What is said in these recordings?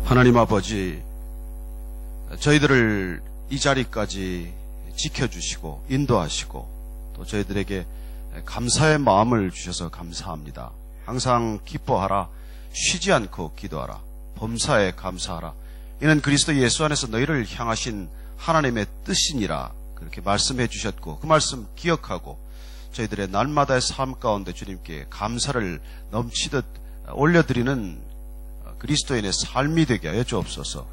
하나님 아버지, 저희들을 이 자리까지 지켜주시고 인도하시고 또 저희들에게 감사의 마음을 주셔서 감사합니다. 항상 기뻐하라, 쉬지 않고 기도하라, 범사에 감사하라. 이는 그리스도 예수 안에서 너희를 향하신 하나님의 뜻이니라 그렇게 말씀해 주셨고, 그 말씀 기억하고 저희들의 날마다의 삶 가운데 주님께 감사를 넘치듯 올려드리는 그리스도인의 삶이 되게 하여 주옵소서.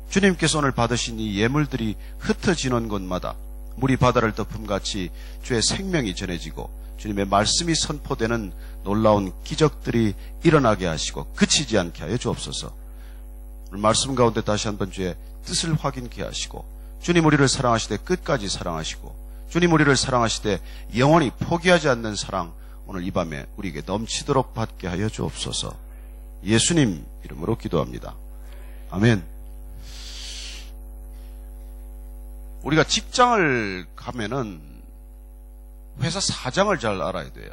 주님께서 오늘 받으신 이 예물들이 흩어지는 곳마다 물이 바다를 덮음같이 주의 생명이 전해지고 주님의 말씀이 선포되는 놀라운 기적들이 일어나게 하시고 그치지 않게 하여 주옵소서. 오늘 말씀 가운데 다시 한번 주의 뜻을 확인케 하시고, 주님 우리를 사랑하시되 끝까지 사랑하시고, 주님 우리를 사랑하시되 영원히 포기하지 않는 사랑 오늘 이 밤에 우리에게 넘치도록 받게 하여 주옵소서. 예수님 이름으로 기도합니다. 아멘. 우리가 직장을 가면은 회사 사장을 잘 알아야 돼요.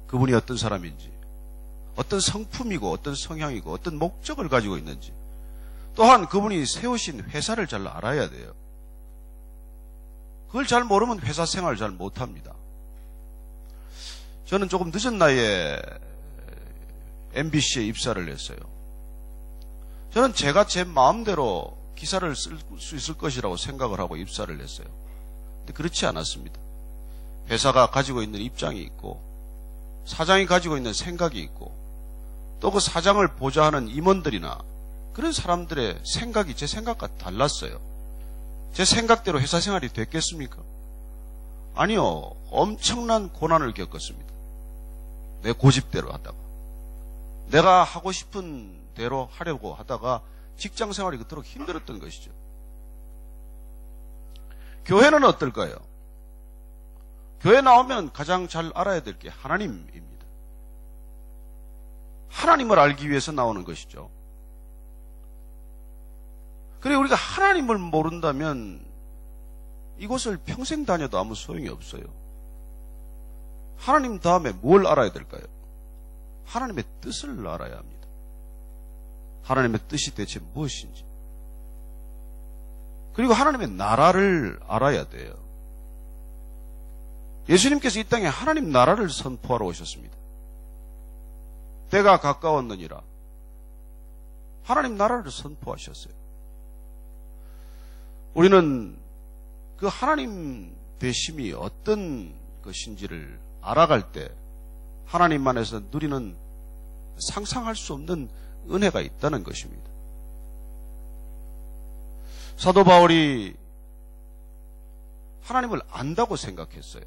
그분이 어떤 사람인지, 어떤 성품이고 어떤 성향이고 어떤 목적을 가지고 있는지, 또한 그분이 세우신 회사를 잘 알아야 돼요. 그걸 잘 모르면 회사 생활을 잘 못합니다. 저는 조금 늦은 나이에 MBC에 입사를 했어요. 저는 제가 제 마음대로 기사를 쓸 수 있을 것이라고 생각을 하고 입사를 했어요. 근데 그렇지 않았습니다. 회사가 가지고 있는 입장이 있고, 사장이 가지고 있는 생각이 있고, 또 그 사장을 보좌하는 임원들이나 그런 사람들의 생각이 제 생각과 달랐어요. 제 생각대로 회사 생활이 됐겠습니까? 아니요. 엄청난 고난을 겪었습니다. 내 고집대로 하다가, 내가 하고 싶은 대로 하려고 하다가 직장 생활이 그토록 힘들었던 것이죠. 교회는 어떨까요? 교회 나오면 가장 잘 알아야 될 게 하나님입니다. 하나님을 알기 위해서 나오는 것이죠. 그리고 우리가 하나님을 모른다면 이곳을 평생 다녀도 아무 소용이 없어요. 하나님 다음에 뭘 알아야 될까요? 하나님의 뜻을 알아야 합니다. 하나님의 뜻이 대체 무엇인지, 그리고 하나님의 나라를 알아야 돼요. 예수님께서 이 땅에 하나님 나라를 선포하러 오셨습니다. 때가 가까웠느니라 하나님 나라를 선포하셨어요. 우리는 그 하나님 되심이 어떤 것인지를 알아갈 때 하나님 안에서 누리는 상상할 수 없는 은혜가 있다는 것입니다. 사도 바울이 하나님을 안다고 생각했어요.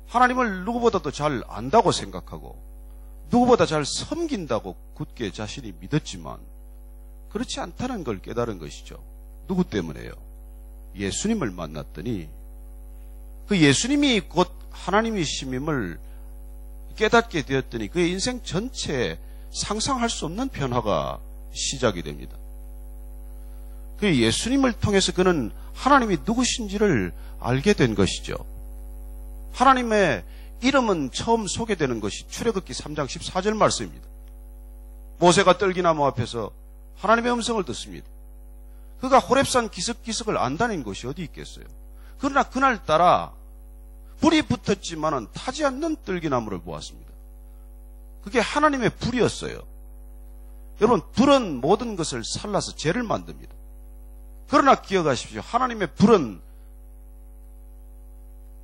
하나님을 누구보다도 잘 안다고 생각하고 누구보다 잘 섬긴다고 굳게 자신이 믿었지만 그렇지 않다는 걸 깨달은 것이죠. 누구 때문에요? 예수님을 만났더니 그 예수님이 곧 하나님이심임을 깨닫게 되었더니 그의 인생 전체에 상상할 수 없는 변화가 시작이 됩니다. 그 예수님을 통해서 그는 하나님이 누구신지를 알게 된 것이죠. 하나님의 이름은 처음 소개되는 것이 출애굽기 3장 14절 말씀입니다. 모세가 떨기나무 앞에서 하나님의 음성을 듣습니다. 그가 호렙산 기슭기슭을 안다는 것이 어디 있겠어요? 그러나 그날따라 불이 붙었지만은 타지 않는 떨기나무를 보았습니다. 그게 하나님의 불이었어요. 여러분, 불은 모든 것을 살라서 죄를 만듭니다. 그러나 기억하십시오. 하나님의 불은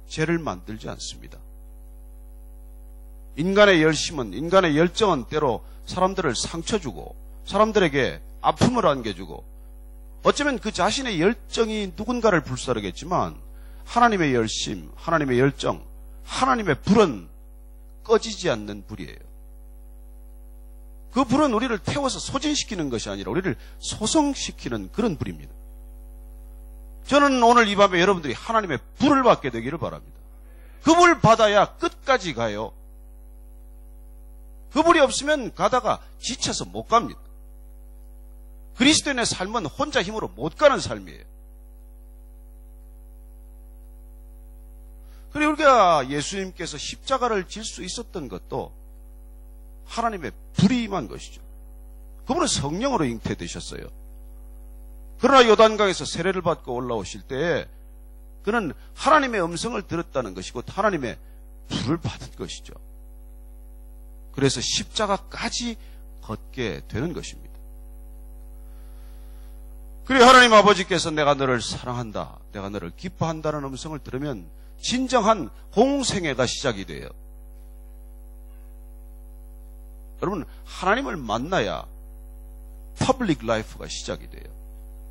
죄를 만들지 않습니다. 인간의 열심은, 인간의 열정은 때로 사람들을 상처 주고 사람들에게 아픔을 안겨주고 어쩌면 그 자신의 열정이 누군가를 불사르겠지만 하나님의 열심, 하나님의 열정, 하나님의 불은 꺼지지 않는 불이에요. 그 불은 우리를 태워서 소진시키는 것이 아니라 우리를 소성시키는 그런 불입니다. 저는 오늘 이 밤에 여러분들이 하나님의 불을 받게 되기를 바랍니다. 그 불 받아야 끝까지 가요. 그 불이 없으면 가다가 지쳐서 못 갑니다. 그리스도인의 삶은 혼자 힘으로 못 가는 삶이에요. 그리고 우리가 예수님께서 십자가를 질 수 있었던 것도 하나님의 불이 임한 것이죠. 그분은 성령으로 잉태되셨어요. 그러나 요단강에서 세례를 받고 올라오실 때에 그는 하나님의 음성을 들었다는 것이고 하나님의 불을 받은 것이죠. 그래서 십자가까지 걷게 되는 것입니다. 그래 하나님 아버지께서 내가 너를 사랑한다, 내가 너를 기뻐한다는 음성을 들으면 진정한 공생애가 시작이 돼요. 여러분, 하나님을 만나야 퍼블릭 라이프가 시작이 돼요.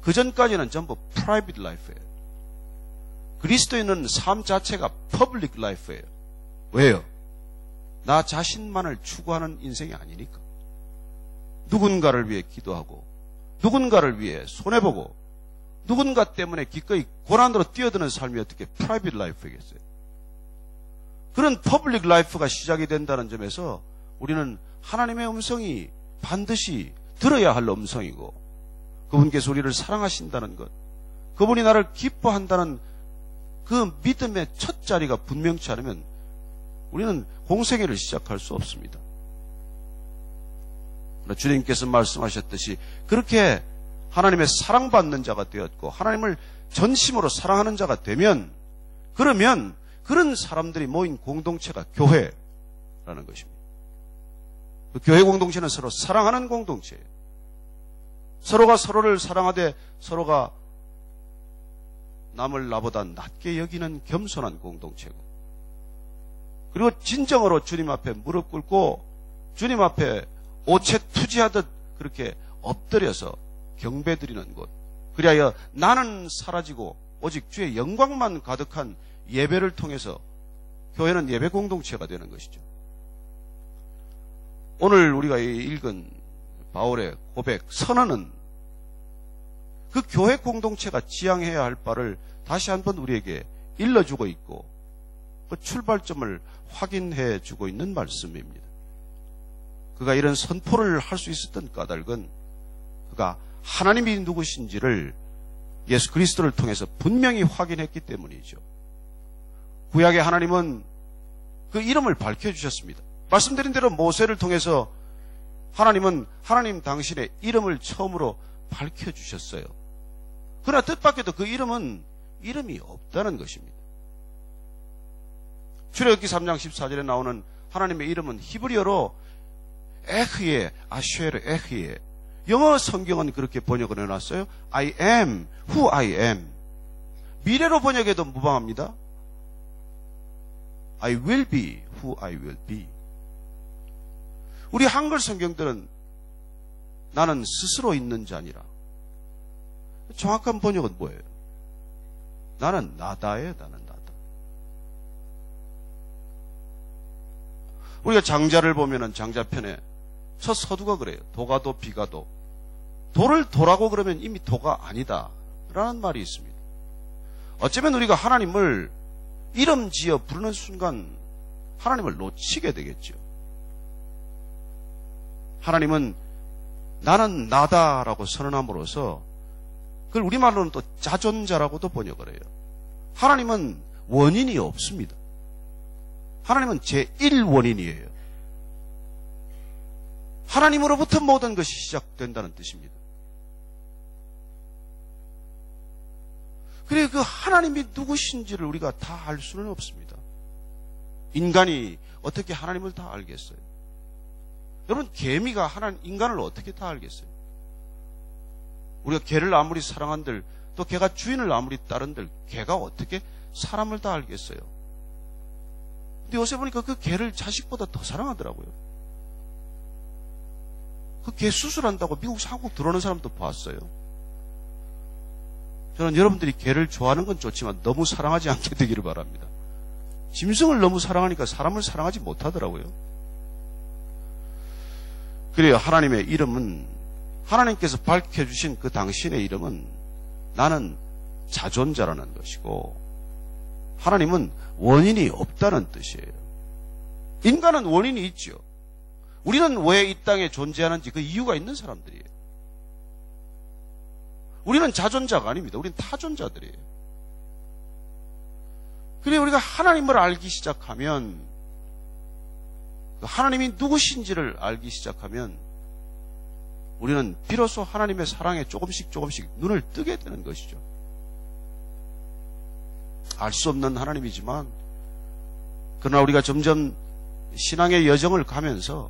그 전까지는 전부 프라이빗 라이프예요. 그리스도인은 삶 자체가 퍼블릭 라이프예요. 왜요? 나 자신만을 추구하는 인생이 아니니까. 누군가를 위해 기도하고 누군가를 위해 손해보고 누군가 때문에 기꺼이 고난으로 뛰어드는 삶이 어떻게 프라이빗 라이프이겠어요? 그런 퍼블릭 라이프가 시작이 된다는 점에서 우리는 하나님의 음성이 반드시 들어야 할 음성이고 그분께서 우리를 사랑하신다는 것, 그분이 나를 기뻐한다는 그 믿음의 첫 자리가 분명치 않으면 우리는 공생애를 시작할 수 없습니다. 주님께서 말씀하셨듯이 그렇게 하나님의 사랑받는 자가 되었고 하나님을 전심으로 사랑하는 자가 되면 그러면 그런 사람들이 모인 공동체가 교회라는 것입니다. 그 교회 공동체는 서로 사랑하는 공동체예요. 서로가 서로를 사랑하되 서로가 남을 나보다 낮게 여기는 겸손한 공동체고 그리고 진정으로 주님 앞에 무릎 꿇고 주님 앞에 오체 투지하듯 그렇게 엎드려서 경배드리는 곳. 그리하여 나는 사라지고 오직 주의 영광만 가득한 예배를 통해서 교회는 예배 공동체가 되는 것이죠. 오늘 우리가 읽은 바울의 고백 선언은 그 교회 공동체가 지향해야 할 바를 다시 한번 우리에게 일러주고 있고 그 출발점을 확인해 주고 있는 말씀입니다. 그가 이런 선포를 할 수 있었던 까닭은 그가 하나님이 누구신지를 예수 그리스도를 통해서 분명히 확인했기 때문이죠. 구약의 하나님은 그 이름을 밝혀주셨습니다. 말씀드린 대로 모세를 통해서 하나님은 하나님 당신의 이름을 처음으로 밝혀주셨어요. 그러나 뜻밖에도 그 이름은 이름이 없다는 것입니다. 출애굽기 3장 14절에 나오는 하나님의 이름은 히브리어로 에흐예, 아쉐르 에흐예. 영어 성경은 그렇게 번역을 해놨어요. I am who I am. 미래로 번역해도 무방합니다. I will be who I will be. 우리 한글 성경들은 나는 스스로 있는 자니라. 정확한 번역은 뭐예요? 나는 나다예요. 나는 나다. 우리가 장자를 보면은 장자편에 첫 서두가 그래요. 도가도 비가도. 도를 도라고 그러면 이미 도가 아니다 라는 말이 있습니다. 어쩌면 우리가 하나님을 이름 지어 부르는 순간 하나님을 놓치게 되겠죠. 하나님은 나는 나다라고 선언함으로써 그걸 우리말로는 또 자존자라고도 번역을 해요. 하나님은 원인이 없습니다. 하나님은 제1원인이에요. 하나님으로부터 모든 것이 시작된다는 뜻입니다. 그래, 그 하나님이 누구신지를 우리가 다 알 수는 없습니다. 인간이 어떻게 하나님을 다 알겠어요? 여러분, 개미가 인간을 어떻게 다 알겠어요? 우리가 개를 아무리 사랑한들, 또 개가 주인을 아무리 따른들, 개가 어떻게 사람을 다 알겠어요? 근데 요새 보니까 그 개를 자식보다 더 사랑하더라고요. 그 개 수술한다고 미국 한국 들어오는 사람도 봤어요. 저는 여러분들이 개를 좋아하는 건 좋지만 너무 사랑하지 않게 되기를 바랍니다. 짐승을 너무 사랑하니까 사람을 사랑하지 못하더라고요. 그래요. 하나님의 이름은, 하나님께서 밝혀주신 그 당신의 이름은 나는 자존자라는 것이고 하나님은 원인이 없다는 뜻이에요. 인간은 원인이 있죠. 우리는 왜 이 땅에 존재하는지 그 이유가 있는 사람들이에요. 우리는 자존자가 아닙니다. 우리는 타존자들이에요. 그래, 우리가 하나님을 알기 시작하면, 하나님이 누구신지를 알기 시작하면 우리는 비로소 하나님의 사랑에 조금씩 눈을 뜨게 되는 것이죠. 알 수 없는 하나님이지만, 그러나 우리가 점점 신앙의 여정을 가면서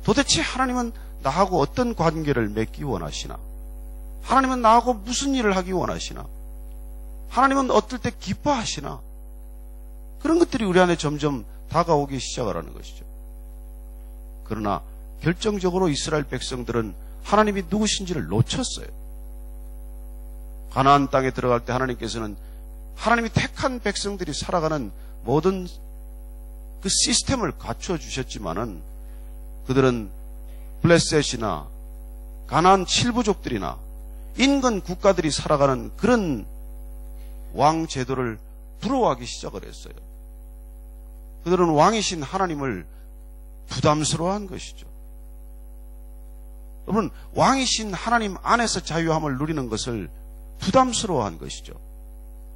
도대체 하나님은 나하고 어떤 관계를 맺기 원하시나? 하나님은 나하고 무슨 일을 하기 원하시나? 하나님은 어떨 때 기뻐하시나? 그런 것들이 우리 안에 점점 다가오기 시작을 하는 것이죠. 그러나 결정적으로 이스라엘 백성들은 하나님이 누구신지를 놓쳤어요. 가나안 땅에 들어갈 때 하나님께서는 하나님이 택한 백성들이 살아가는 모든 그 시스템을 갖추어 주셨지만은 그들은 블레셋이나 가나안 7부족들이나 인근 국가들이 살아가는 그런 왕 제도를 부러워하기 시작을 했어요. 그들은 왕이신 하나님을 부담스러워한 것이죠. 여러분, 왕이신 하나님 안에서 자유함을 누리는 것을 부담스러워한 것이죠.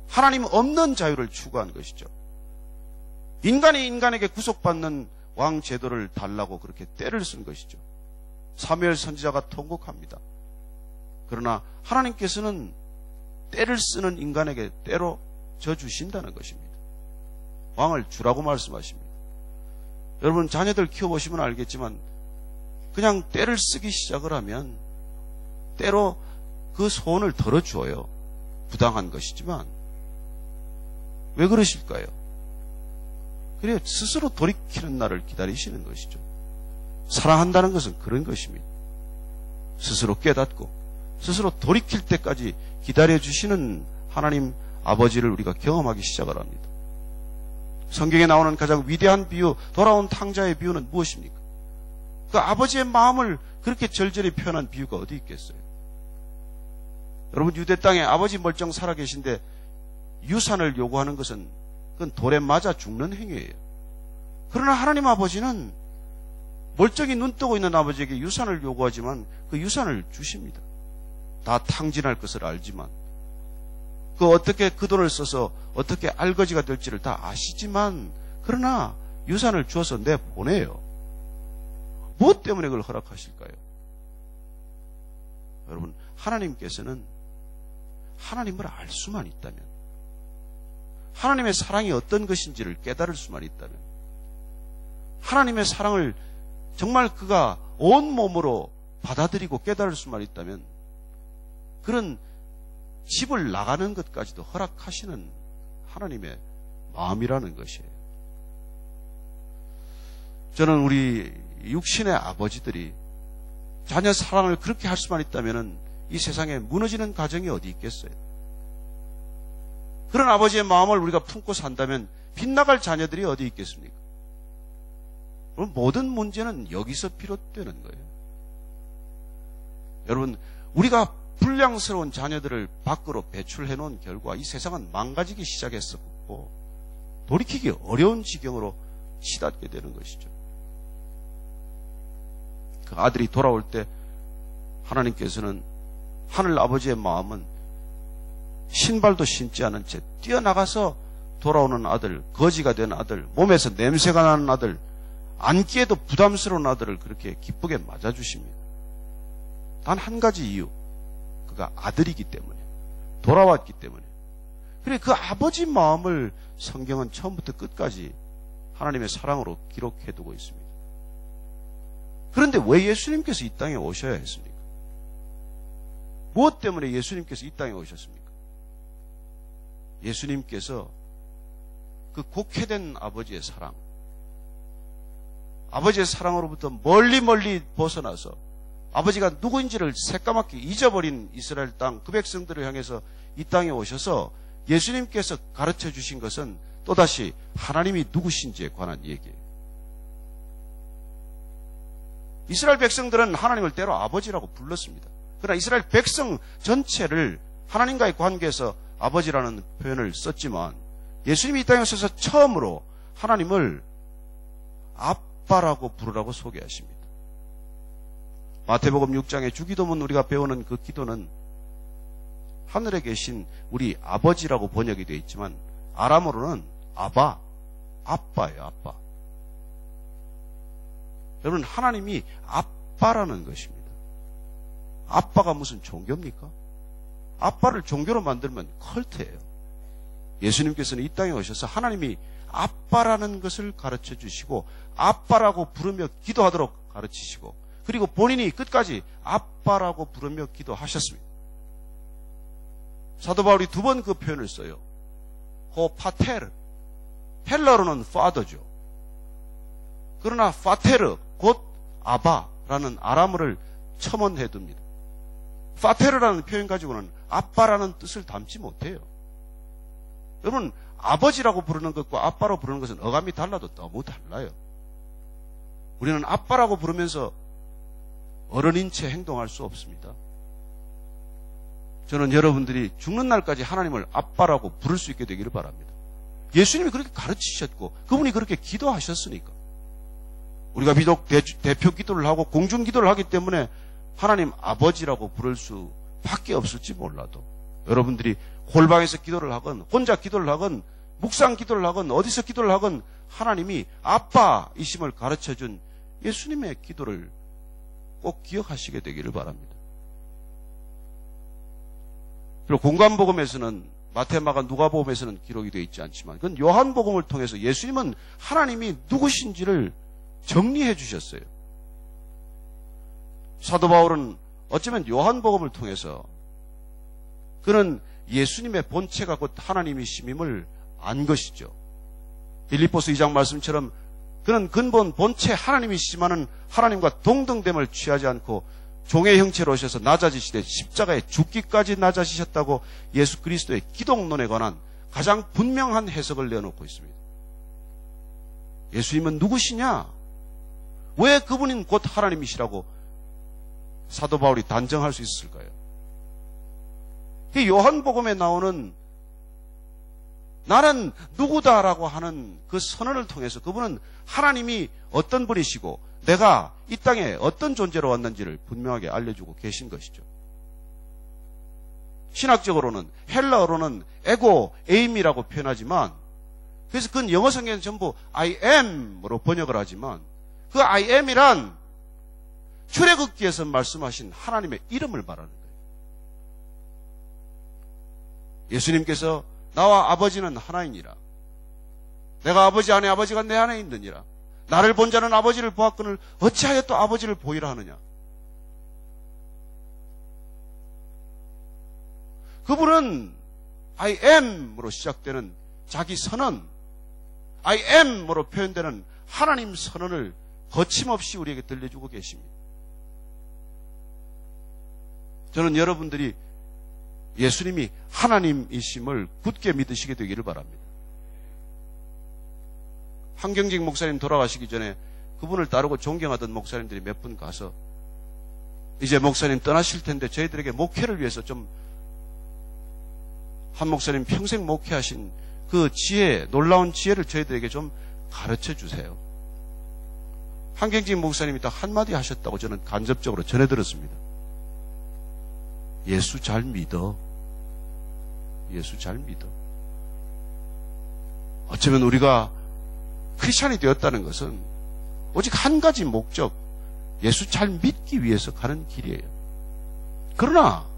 하나님 없는 자유를 추구한 것이죠. 인간이 인간에게 구속받는 왕 제도를 달라고 그렇게 떼를 쓴 것이죠. 사무엘 선지자가 통곡합니다. 그러나 하나님께서는 떼를 쓰는 인간에게 때로 져주신다는 것입니다. 왕을 주라고 말씀하십니다. 여러분, 자녀들 키워보시면 알겠지만 그냥 떼를 쓰기 시작을 하면 때로 그 소원을 덜어주어요. 부당한 것이지만 왜 그러실까요? 그래요. 스스로 돌이키는 날을 기다리시는 것이죠. 사랑한다는 것은 그런 것입니다. 스스로 깨닫고 스스로 돌이킬 때까지 기다려주시는 하나님 아버지를 우리가 경험하기 시작을 합니다. 성경에 나오는 가장 위대한 비유, 돌아온 탕자의 비유는 무엇입니까? 그 아버지의 마음을 그렇게 절절히 표현한 비유가 어디 있겠어요? 여러분, 유대 땅에 아버지 멀쩡 살아계신데 유산을 요구하는 것은 그건 돌에 맞아 죽는 행위예요. 그러나 하나님 아버지는 멀쩡히 눈 뜨고 있는 아버지에게 유산을 요구하지만 그 유산을 주십니다. 다 탕진할 것을 알지만, 어떻게 그 돈을 써서 어떻게 알거지가 될지를 다 아시지만, 그러나 유산을 주어서 내보내요. 무엇 때문에 그걸 허락하실까요? 여러분, 하나님께서는 하나님을 알 수만 있다면, 하나님의 사랑이 어떤 것인지를 깨달을 수만 있다면, 하나님의 사랑을 정말 그가 온 몸으로 받아들이고 깨달을 수만 있다면, 그런 집을 나가는 것까지도 허락하시는 하나님의 마음이라는 것이에요. 저는 우리 육신의 아버지들이 자녀 사랑을 그렇게 할 수만 있다면 이 세상에 무너지는 가정이 어디 있겠어요? 그런 아버지의 마음을 우리가 품고 산다면 빗나갈 자녀들이 어디 있겠습니까? 그럼 모든 문제는 여기서 비롯되는 거예요. 여러분, 우리가 불량스러운 자녀들을 밖으로 배출해 놓은 결과 이 세상은 망가지기 시작했었고 돌이키기 어려운 지경으로 치닫게 되는 것이죠. 그 아들이 돌아올 때 하나님께서는 하늘 아버지의 마음은 신발도 신지 않은 채 뛰어나가서 돌아오는 아들, 거지가 된 아들, 몸에서 냄새가 나는 아들, 안기에도 부담스러운 아들을 그렇게 기쁘게 맞아주십니다. 단 한 가지 이유, 그가 아들이기 때문에, 돌아왔기 때문에. 그래, 그 아버지 마음을 성경은 처음부터 끝까지 하나님의 사랑으로 기록해두고 있습니다. 그런데 왜 예수님께서 이 땅에 오셔야 했습니까? 무엇 때문에 예수님께서 이 땅에 오셨습니까? 예수님께서 그 곡해된 아버지의 사랑, 아버지의 사랑으로부터 멀리 벗어나서 아버지가 누구인지를 새까맣게 잊어버린 이스라엘 땅, 그 백성들을 향해서 이 땅에 오셔서 예수님께서 가르쳐 주신 것은 또다시 하나님이 누구신지에 관한 얘기예요. 이스라엘 백성들은 하나님을 때로 아버지라고 불렀습니다. 그러나 이스라엘 백성 전체를 하나님과의 관계에서 아버지라는 표현을 썼지만 예수님이 이 땅에 오셔서 처음으로 하나님을 아빠라고 부르라고 소개하십니다. 마태복음 6장의 주기도문 우리가 배우는 그 기도는 하늘에 계신 우리 아버지라고 번역이 되어 있지만 아람어로는 아빠예요, 아빠. 여러분, 하나님이 아빠라는 것입니다. 아빠가 무슨 종교입니까? 아빠를 종교로 만들면 컬트예요. 예수님께서는 이 땅에 오셔서 하나님이 아빠라는 것을 가르쳐 주시고 아빠라고 부르며 기도하도록 가르치시고 그리고 본인이 끝까지 아빠라고 부르며 기도하셨습니다. 사도 바울이 두 번 그 표현을 써요. 호 파테르. 헬라어로는 father죠. 그러나 파테르 곧 아바라는 아람어를 첨언해 둡니다. 파테르라는 표현 가지고는 아빠라는 뜻을 담지 못해요. 여러분, 아버지라고 부르는 것과 아빠로 부르는 것은 어감이 달라도 너무 달라요. 우리는 아빠라고 부르면서 어른인 채 행동할 수 없습니다. 저는 여러분들이 죽는 날까지 하나님을 아빠라고 부를 수 있게 되기를 바랍니다. 예수님이 그렇게 가르치셨고 그분이 그렇게 기도하셨으니까. 우리가 비록 대표 기도를 하고 공중 기도를 하기 때문에 하나님 아버지라고 부를 수밖에 없을지 몰라도 여러분들이 홀방에서 기도를 하건 혼자 기도를 하건 묵상 기도를 하건 어디서 기도를 하건 하나님이 아빠이심을 가르쳐준 예수님의 기도를 꼭 기억하시게 되기를 바랍니다. 그리고 공관복음에서는 마태마가 누가복음에서는 기록이 되어 있지 않지만 그건 요한복음을 통해서 예수님은 하나님이 누구신지를 정리해 주셨어요. 사도 바울은 어쩌면 요한복음을 통해서 그는 예수님의 본체가 곧 하나님이심임을 안 것이죠. 빌립보서 2장 말씀처럼 그는 근본 본체 하나님이시지만은 하나님과 동등됨을 취하지 않고 종의 형체로 오셔서 낮아지시되 십자가에 죽기까지 낮아지셨다고 예수 그리스도의 기독론에 관한 가장 분명한 해석을 내어놓고 있습니다. 예수님은 누구시냐? 왜 그분인 곧 하나님이시라고 사도 바울이 단정할 수 있었을까요? 이 요한복음에 나오는 나는 누구다라고 하는 그 선언을 통해서 그분은 하나님이 어떤 분이시고 내가 이 땅에 어떤 존재로 왔는지를 분명하게 알려주고 계신 것이죠. 신학적으로는 헬라어로는 에고 에임이라고 표현하지만 그래서 그건 영어 성경에는 전부 I am으로 번역을 하지만 그 I am이란 출애굽기에서 말씀하신 하나님의 이름을 말하는 거예요. 예수님께서 나와 아버지는 하나이니라. 내가 아버지 안에 아버지가 내 안에 있느니라. 나를 본 자는 아버지를 보았거늘 어찌하여 또 아버지를 보이라 하느냐. 그분은 I am으로 시작되는 자기 선언, I am으로 표현되는 하나님 선언을 거침없이 우리에게 들려주고 계십니다. 저는 여러분들이 예수님이 하나님이심을 굳게 믿으시게 되기를 바랍니다. 한경직 목사님 돌아가시기 전에 그분을 따르고 존경하던 목사님들이 몇 분 가서 이제 목사님 떠나실 텐데 저희들에게 목회를 위해서 좀 한 목사님 평생 목회하신 그 지혜, 놀라운 지혜를 저희들에게 좀 가르쳐 주세요. 한경직 목사님이 딱 한마디 하셨다고 저는 간접적으로 전해 들었습니다. 예수 잘 믿어. 예수 잘 믿어. 어쩌면 우리가 크리스찬이 되었다는 것은 오직 한 가지 목적, 예수 잘 믿기 위해서 가는 길이에요. 그러나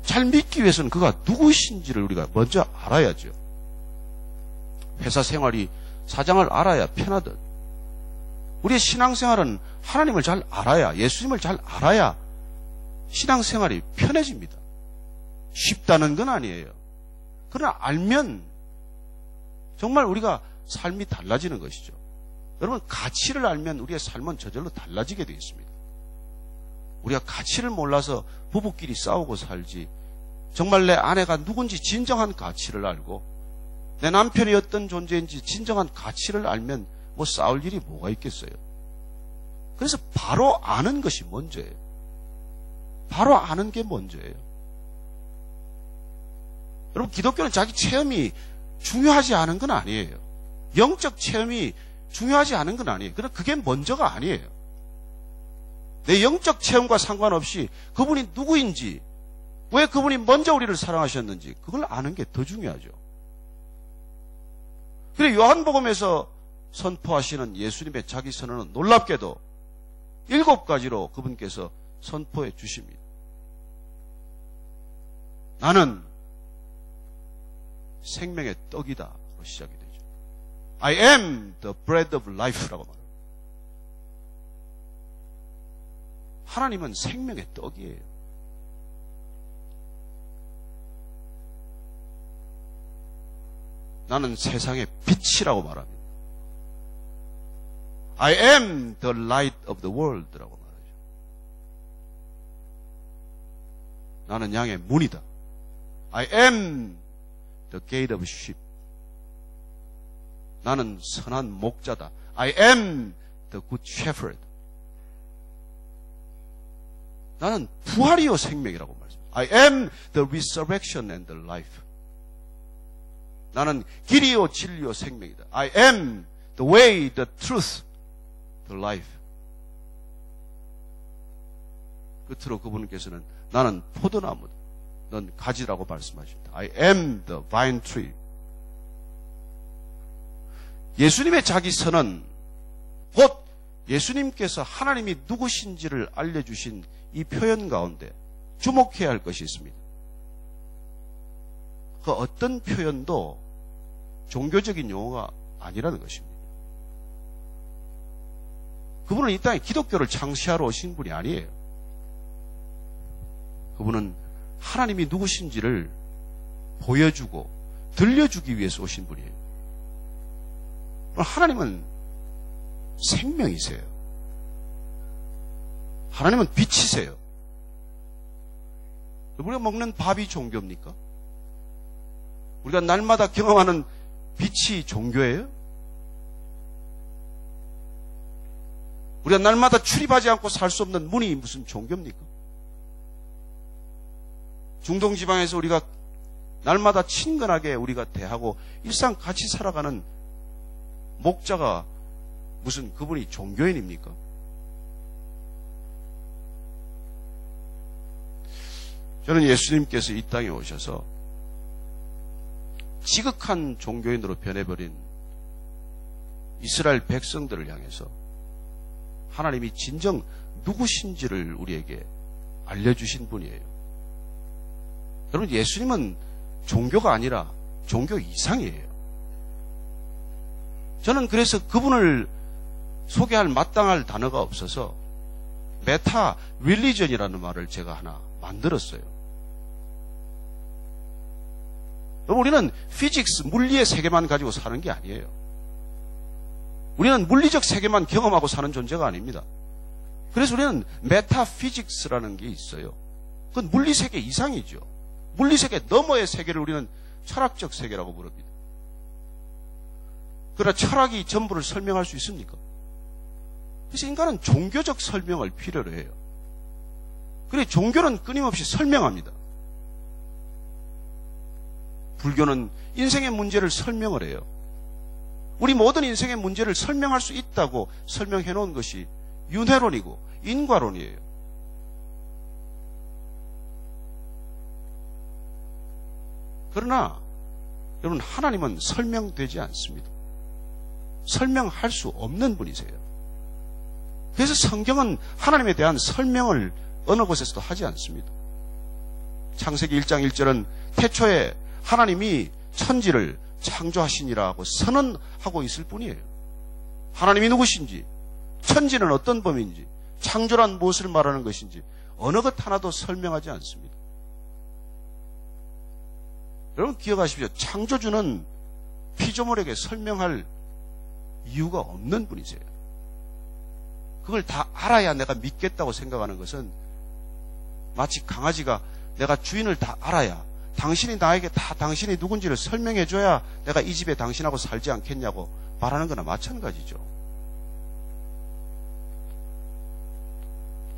잘 믿기 위해서는 그가 누구신지를 우리가 먼저 알아야죠. 회사 생활이 사장을 알아야 편하듯 우리의 신앙생활은 하나님을 잘 알아야, 예수님을 잘 알아야 신앙생활이 편해집니다. 쉽다는 건 아니에요. 그러나 알면 정말 우리가 삶이 달라지는 것이죠. 여러분, 가치를 알면 우리의 삶은 저절로 달라지게 되어 있습니다. 우리가 가치를 몰라서 부부끼리 싸우고 살지, 정말 내 아내가 누군지 진정한 가치를 알고 내 남편이 어떤 존재인지 진정한 가치를 알면 뭐 싸울 일이 뭐가 있겠어요. 그래서 바로 아는 것이 먼저예요. 바로 아는 게 먼저예요. 여러분, 기독교는 자기 체험이 중요하지 않은 건 아니에요. 영적 체험이 중요하지 않은 건 아니에요. 그러나 그게 먼저가 아니에요. 내 영적 체험과 상관없이 그분이 누구인지, 왜 그분이 먼저 우리를 사랑하셨는지 그걸 아는 게 더 중요하죠. 그래, 요한복음에서 선포하시는 예수님의 자기 선언은 놀랍게도 7가지로 그분께서 선포해 주십니다. 나는 생명의 떡이다. 로 시작이 되죠. I am the bread of life라고 말합니다. 하나님은 생명의 떡이에요. 나는 세상의 빛이라고 말합니다. I am the light of the world라고 말하죠. 나는 양의 문이다. I am the gate of sheep. 나는 선한 목자다. I am the good shepherd. 나는 부활이요 생명이라고 말씀합니다. I am the resurrection and the life. 나는 길이요 진리요 생명이다. I am the way, the truth, the life. 끝으로 그분께서는 나는 포도나무다. 넌 가지라고 말씀하십니다. I am the vine tree. 예수님의 자기선은 곧 예수님께서 하나님이 누구신지를 알려주신 이 표현 가운데 주목해야 할 것이 있습니다. 그 어떤 표현도 종교적인 용어가 아니라는 것입니다. 그분은 이 땅에 기독교를 창시하러 오신 분이 아니에요. 그분은 하나님이 누구신지를 보여주고 들려주기 위해서 오신 분이에요. 하나님은 생명이세요. 하나님은 빛이세요. 우리가 먹는 밥이 종교입니까? 우리가 날마다 경험하는 빛이 종교예요? 우리가 날마다 출입하지 않고 살 수 없는 문이 무슨 종교입니까? 중동지방에서 우리가 날마다 친근하게 우리가 대하고 일상 같이 살아가는 목자가 무슨 그분이 종교인입니까? 저는 예수님께서 이 땅에 오셔서 지극한 종교인으로 변해버린 이스라엘 백성들을 향해서 하나님이 진정 누구신지를 우리에게 알려주신 분이에요. 여러분, 예수님은 종교가 아니라 종교 이상이에요. 저는 그래서 그분을 소개할 마땅할 단어가 없어서 메타 릴리전이라는 말을 제가 하나 만들었어요. 여러분, 우리는 피직스, 물리의 세계만 가지고 사는 게 아니에요. 우리는 물리적 세계만 경험하고 사는 존재가 아닙니다. 그래서 우리는 메타피직스라는 게 있어요. 그건 물리세계 이상이죠. 물리세계 너머의 세계를 우리는 철학적 세계라고 부릅니다. 그러나 철학이 전부를 설명할 수 있습니까? 그래서 인간은 종교적 설명을 필요로 해요. 그래, 종교는 끊임없이 설명합니다. 불교는 인생의 문제를 설명을 해요. 우리 모든 인생의 문제를 설명할 수 있다고 설명해 놓은 것이 윤회론이고 인과론이에요. 그러나 여러분, 하나님은 설명되지 않습니다. 설명할 수 없는 분이세요. 그래서 성경은 하나님에 대한 설명을 어느 곳에서도 하지 않습니다. 창세기 1장 1절은 태초에 하나님이 천지를 창조하시니라고 선언하고 있을 뿐이에요. 하나님이 누구신지, 천지는 어떤 범위인지, 창조란 무엇을 말하는 것인지 어느 것 하나도 설명하지 않습니다. 여러분 기억하십시오. 창조주는 피조물에게 설명할 이유가 없는 분이세요. 그걸 다 알아야 내가 믿겠다고 생각하는 것은 마치 강아지가 내가 주인을 다 알아야, 당신이 나에게 다 당신이 누군지를 설명해줘야 내가 이 집에 당신하고 살지 않겠냐고 말하는 거나 마찬가지죠.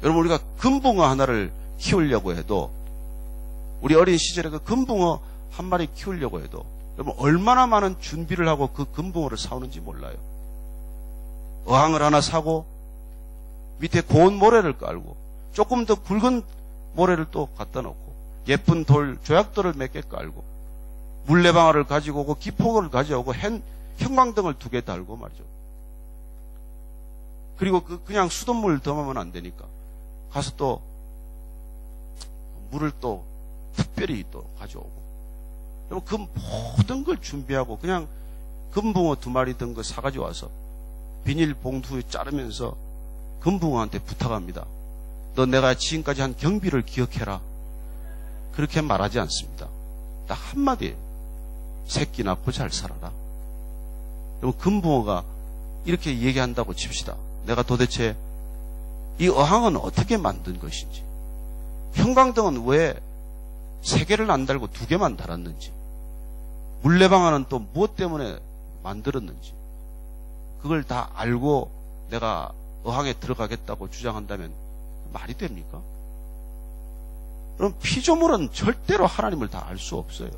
여러분, 우리가 금붕어 하나를 키우려고 해도, 우리 어린 시절에 그 금붕어 한 마리 키우려고 해도 여러분 얼마나 많은 준비를 하고 그 금붕어를 사오는지 몰라요. 어항을 하나 사고 밑에 고운 모래를 깔고 조금 더 굵은 모래를 또 갖다 놓고 예쁜 돌, 조약돌을 몇 개 깔고 물레방아를 가지고 오고 기포를 가져오고 형광등을 2개 달고 말이죠. 그리고 그냥 수돗물 덤으면 안 되니까 가서 또 물을 또 특별히 또 가져오고. 그럼 그 모든 걸 준비하고 그냥 금붕어 2마리 든 거 사가지고 와서 비닐봉투에 자르면서 금붕어한테 부탁합니다. 너 내가 지금까지 한 경비를 기억해라. 그렇게 말하지 않습니다. 딱 한마디예요. 새끼 낳고 잘 살아라. 그럼 금붕어가 이렇게 얘기한다고 칩시다. 내가 도대체 이 어항은 어떻게 만든 것인지, 형광등은 왜 3개를 안 달고 2개만 달았는지, 물레방아는 또 무엇 때문에 만들었는지, 그걸 다 알고 내가 어항에 들어가겠다고 주장한다면 말이 됩니까? 그럼 피조물은 절대로 하나님을 다 알 수 없어요.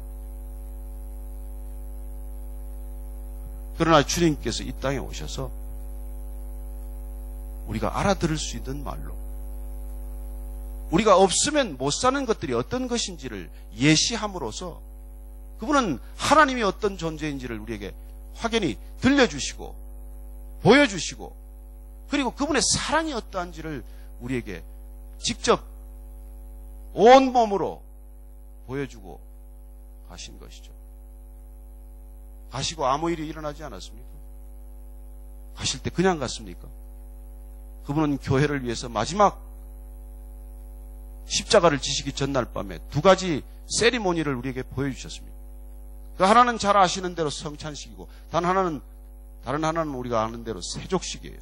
그러나 주님께서 이 땅에 오셔서 우리가 알아들을 수 있는 말로, 우리가 없으면 못 사는 것들이 어떤 것인지를 예시함으로써 그분은 하나님이 어떤 존재인지를 우리에게 확연히 들려주시고 보여주시고, 그리고 그분의 사랑이 어떠한지를 우리에게 직접 온몸으로 보여주고 가신 것이죠. 가시고 아무 일이 일어나지 않았습니까? 가실 때 그냥 갔습니까? 그분은 교회를 위해서 마지막 십자가를 지시기 전날 밤에 2가지 세리모니를 우리에게 보여주셨습니다. 그 하나는 잘 아시는 대로 성찬식이고, 다른 하나는 우리가 아는 대로 세족식이에요.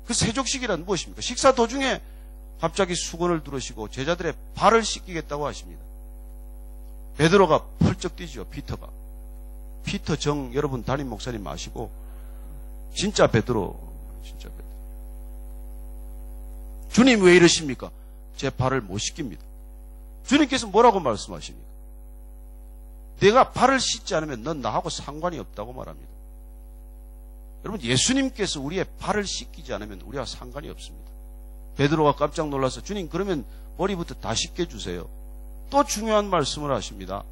그 세족식이란 무엇입니까? 식사 도중에 갑자기 수건을 두르시고 제자들의 발을 씻기겠다고 하십니다. 베드로가 펄쩍 뛰죠. 피터 정 여러분 담임 목사님 아시고, 진짜 베드로. 주님 왜 이러십니까? 제 발을 못 씻깁니다. 주님께서 뭐라고 말씀하십니까? 내가 발을 씻지 않으면 넌 나하고 상관이 없다고 말합니다. 여러분, 예수님께서 우리의 발을 씻기지 않으면 우리와 상관이 없습니다. 베드로가 깜짝 놀라서 주님 그러면 머리부터 다 씻게 주세요. 또 중요한 말씀을 하십니다.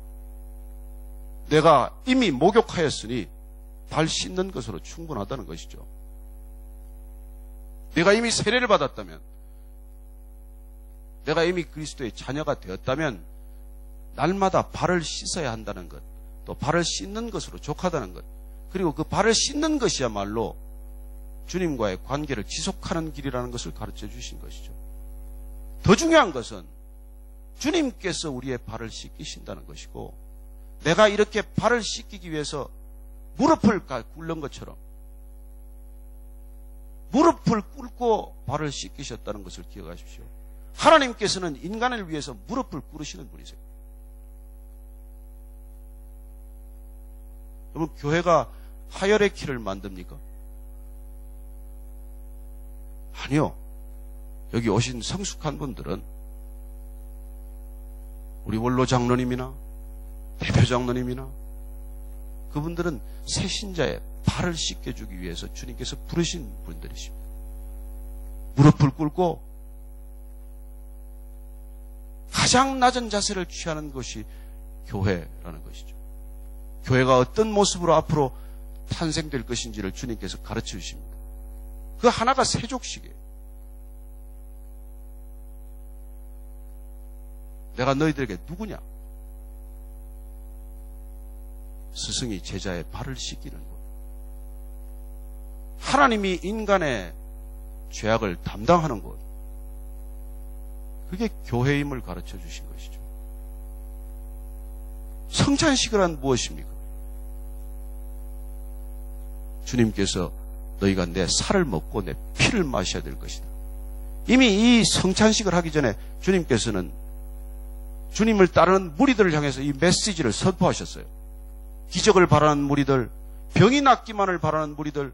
내가 이미 목욕하였으니 발 씻는 것으로 충분하다는 것이죠. 내가 이미 세례를 받았다면, 내가 이미 그리스도의 자녀가 되었다면 날마다 발을 씻어야 한다는 것, 또 발을 씻는 것으로 족하다는 것, 그리고 그 발을 씻는 것이야말로 주님과의 관계를 지속하는 길이라는 것을 가르쳐 주신 것이죠. 더 중요한 것은 주님께서 우리의 발을 씻기신다는 것이고, 내가 이렇게 발을 씻기기 위해서 무릎을 꿇는 것처럼 무릎을 꿇고 발을 씻기셨다는 것을 기억하십시오. 하나님께서는 인간을 위해서 무릎을 꿇으시는 분이세요. 여러분, 교회가 하열의 키를 만듭니까? 아니요. 여기 오신 성숙한 분들은 우리 원로 장로님이나 대표 장로님이나 그분들은 새 신자의 발을 씻겨주기 위해서 주님께서 부르신 분들이십니다. 무릎을 꿇고 가장 낮은 자세를 취하는 것이 교회라는 것이죠. 교회가 어떤 모습으로 앞으로 탄생될 것인지를 주님께서 가르쳐 주십니다. 그 하나가 세족식이에요. 내가 너희들에게 누구냐? 스승이 제자의 발을 씻기는 것. 하나님이 인간의 죄악을 담당하는 것. 그게 교회임을 가르쳐 주신 것이죠. 성찬식이란 무엇입니까? 주님께서 너희가 내 살을 먹고 내 피를 마셔야 될 것이다. 이미 이 성찬식을 하기 전에 주님께서는 주님을 따르는 무리들을 향해서 이 메시지를 선포하셨어요. 기적을 바라는 무리들, 병이 낫기만을 바라는 무리들,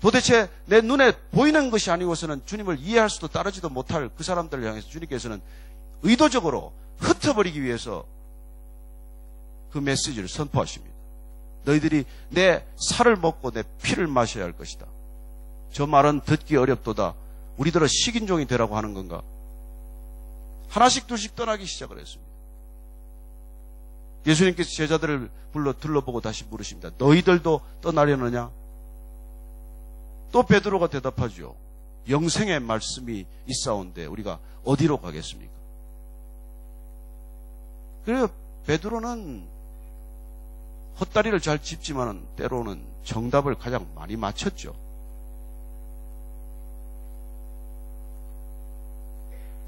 도대체 내 눈에 보이는 것이 아니고서는 주님을 이해할 수도 따르지도 못할 그 사람들을 향해서 주님께서는 의도적으로 흩어버리기 위해서 그 메시지를 선포하십니다. 너희들이 내 살을 먹고 내 피를 마셔야 할 것이다. 저 말은 듣기 어렵도다. 우리들은 식인종이 되라고 하는 건가? 하나씩 둘씩 떠나기 시작을 했습니다. 예수님께서 제자들을 불러 둘러보고 다시 물으십니다. 너희들도 떠나려느냐? 또 베드로가 대답하죠. 영생의 말씀이 있사온데 우리가 어디로 가겠습니까? 그래요. 베드로는 헛다리를 잘 짚지만은 때로는 정답을 가장 많이 맞췄죠.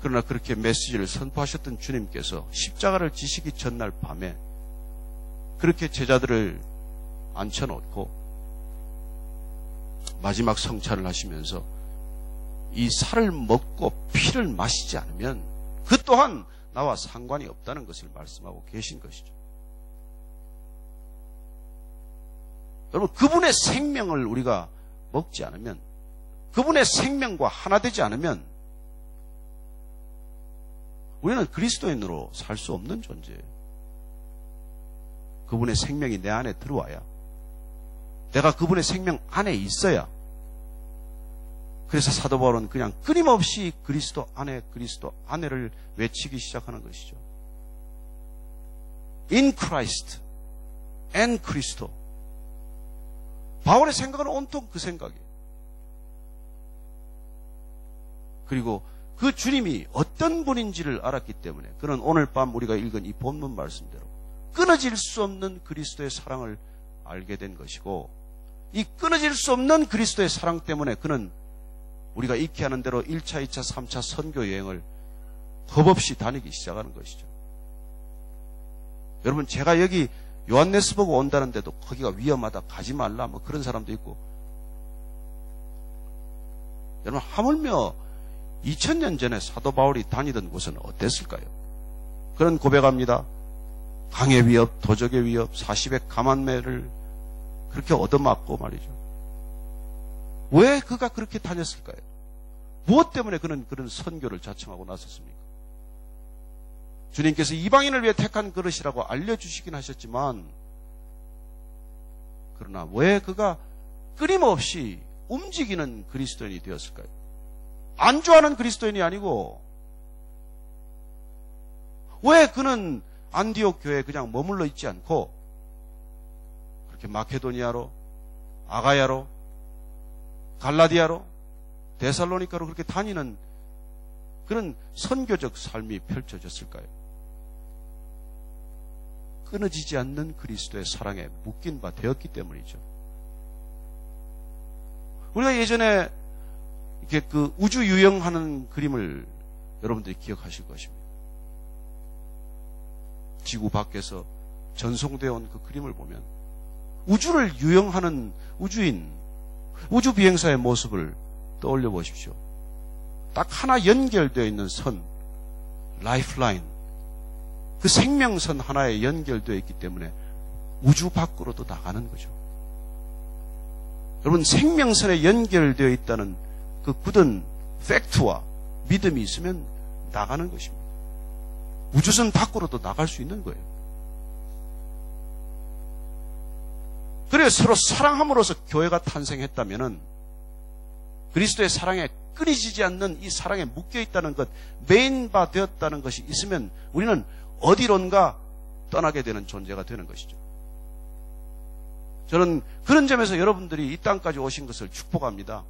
그러나 그렇게 메시지를 선포하셨던 주님께서 십자가를 지시기 전날 밤에 그렇게 제자들을 앉혀놓고 마지막 성찬을 하시면서 이 살을 먹고 피를 마시지 않으면 그 또한 나와 상관이 없다는 것을 말씀하고 계신 것이죠. 여러분, 그분의 생명을 우리가 먹지 않으면, 그분의 생명과 하나 되지 않으면 우리는 그리스도인으로 살 수 없는 존재예요. 그분의 생명이 내 안에 들어와야, 내가 그분의 생명 안에 있어야. 그래서 사도 바울은 그냥 끊임없이 그리스도 안에를 외치기 시작하는 것이죠. In Christ and Christo. 바울의 생각은 온통 그 생각이에요. 그리고 그 주님이 어떤 분인지를 알았기 때문에 그는 오늘 밤 우리가 읽은 이 본문 말씀대로 끊어질 수 없는 그리스도의 사랑을 알게 된 것이고, 이 끊어질 수 없는 그리스도의 사랑 때문에 그는 우리가 익히 하는 대로 1차, 2차, 3차 선교 여행을 겁없이 다니기 시작하는 것이죠. 여러분, 제가 여기 요한네스버그 온다는데도 거기가 위험하다, 가지 말라, 뭐 그런 사람도 있고, 여러분, 하물며 2000년 전에 사도 바울이 다니던 곳은 어땠을까요? 그런 고백합니다. 강의 위협, 도적의 위협, 40의 가만매를 그렇게 얻어맞고 말이죠. 왜 그가 그렇게 다녔을까요? 무엇 때문에 그는 그런 선교를 자청하고 나섰습니까? 주님께서 이방인을 위해 택한 그릇이라고 알려주시긴 하셨지만, 그러나 왜 그가 끊임없이 움직이는 그리스도인이 되었을까요? 안주하는 그리스도인이 아니고, 왜 그는 안디옥 교회에 그냥 머물러 있지 않고 그렇게 마케도니아로, 아가야로, 갈라디아로, 데살로니카로 그렇게 다니는 그런 선교적 삶이 펼쳐졌을까요? 끊어지지 않는 그리스도의 사랑에 묶인 바 되었기 때문이죠. 우리가 예전에 이렇게 그 우주 유영하는 그림을 여러분들이 기억하실 것입니다. 지구 밖에서 전송되어 온 그 그림을 보면 우주를 유영하는 우주인, 우주 비행사의 모습을 떠올려 보십시오. 딱 하나 연결되어 있는 선, 라이프라인, 그 생명선 하나에 연결되어 있기 때문에 우주 밖으로도 나가는 거죠. 여러분, 생명선에 연결되어 있다는 그 굳은 팩트와 믿음이 있으면 나가는 것입니다. 우주선 밖으로도 나갈 수 있는 거예요. 그래서 서로 사랑함으로써 교회가 탄생했다면은 그리스도의 사랑에 끊이지 않는 이 사랑에 묶여있다는 것, 메인바 되었다는 것이 있으면 우리는 어디론가 떠나게 되는 존재가 되는 것이죠. 저는 그런 점에서 여러분들이 이 땅까지 오신 것을 축복합니다.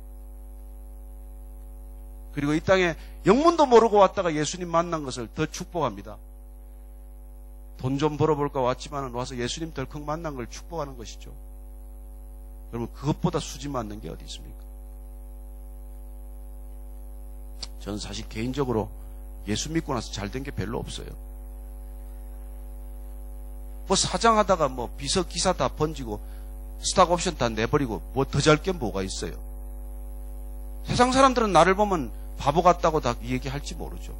그리고 이 땅에 영문도 모르고 왔다가 예수님 만난 것을 더 축복합니다. 돈 좀 벌어볼까 왔지만 와서 예수님 덜컥 만난 걸 축복하는 것이죠. 여러분, 그것보다 수지 맞는 게 어디 있습니까? 저는 사실 개인적으로 예수 믿고 나서 잘 된 게 별로 없어요. 뭐 사장하다가 뭐 비서 기사 다 번지고 스탁 옵션 다 내버리고 뭐 더 잘 게 뭐가 있어요. 세상 사람들은 나를 보면 바보 같다고 다 얘기할지 모르죠.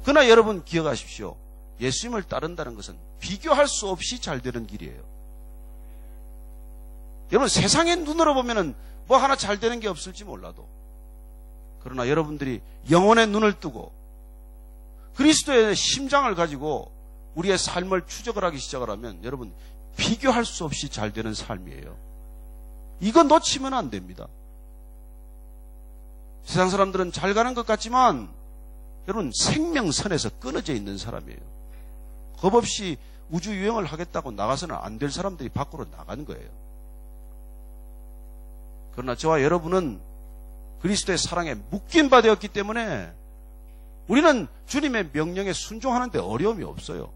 그러나 여러분 기억하십시오. 예수님을 따른다는 것은 비교할 수 없이 잘 되는 길이에요. 여러분, 세상의 눈으로 보면은 뭐 하나 잘 되는 게 없을지 몰라도, 그러나 여러분들이 영혼의 눈을 뜨고 그리스도의 심장을 가지고 우리의 삶을 추적을 하기 시작을 하면 여러분, 비교할 수 없이 잘 되는 삶이에요. 이거 놓치면 안 됩니다. 세상 사람들은 잘 가는 것 같지만 여러분, 생명선에서 끊어져 있는 사람이에요. 겁없이 우주 유영을 하겠다고 나가서는 안 될 사람들이 밖으로 나간 거예요. 그러나 저와 여러분은 그리스도의 사랑에 묶인 바 되었기 때문에 우리는 주님의 명령에 순종하는 데 어려움이 없어요.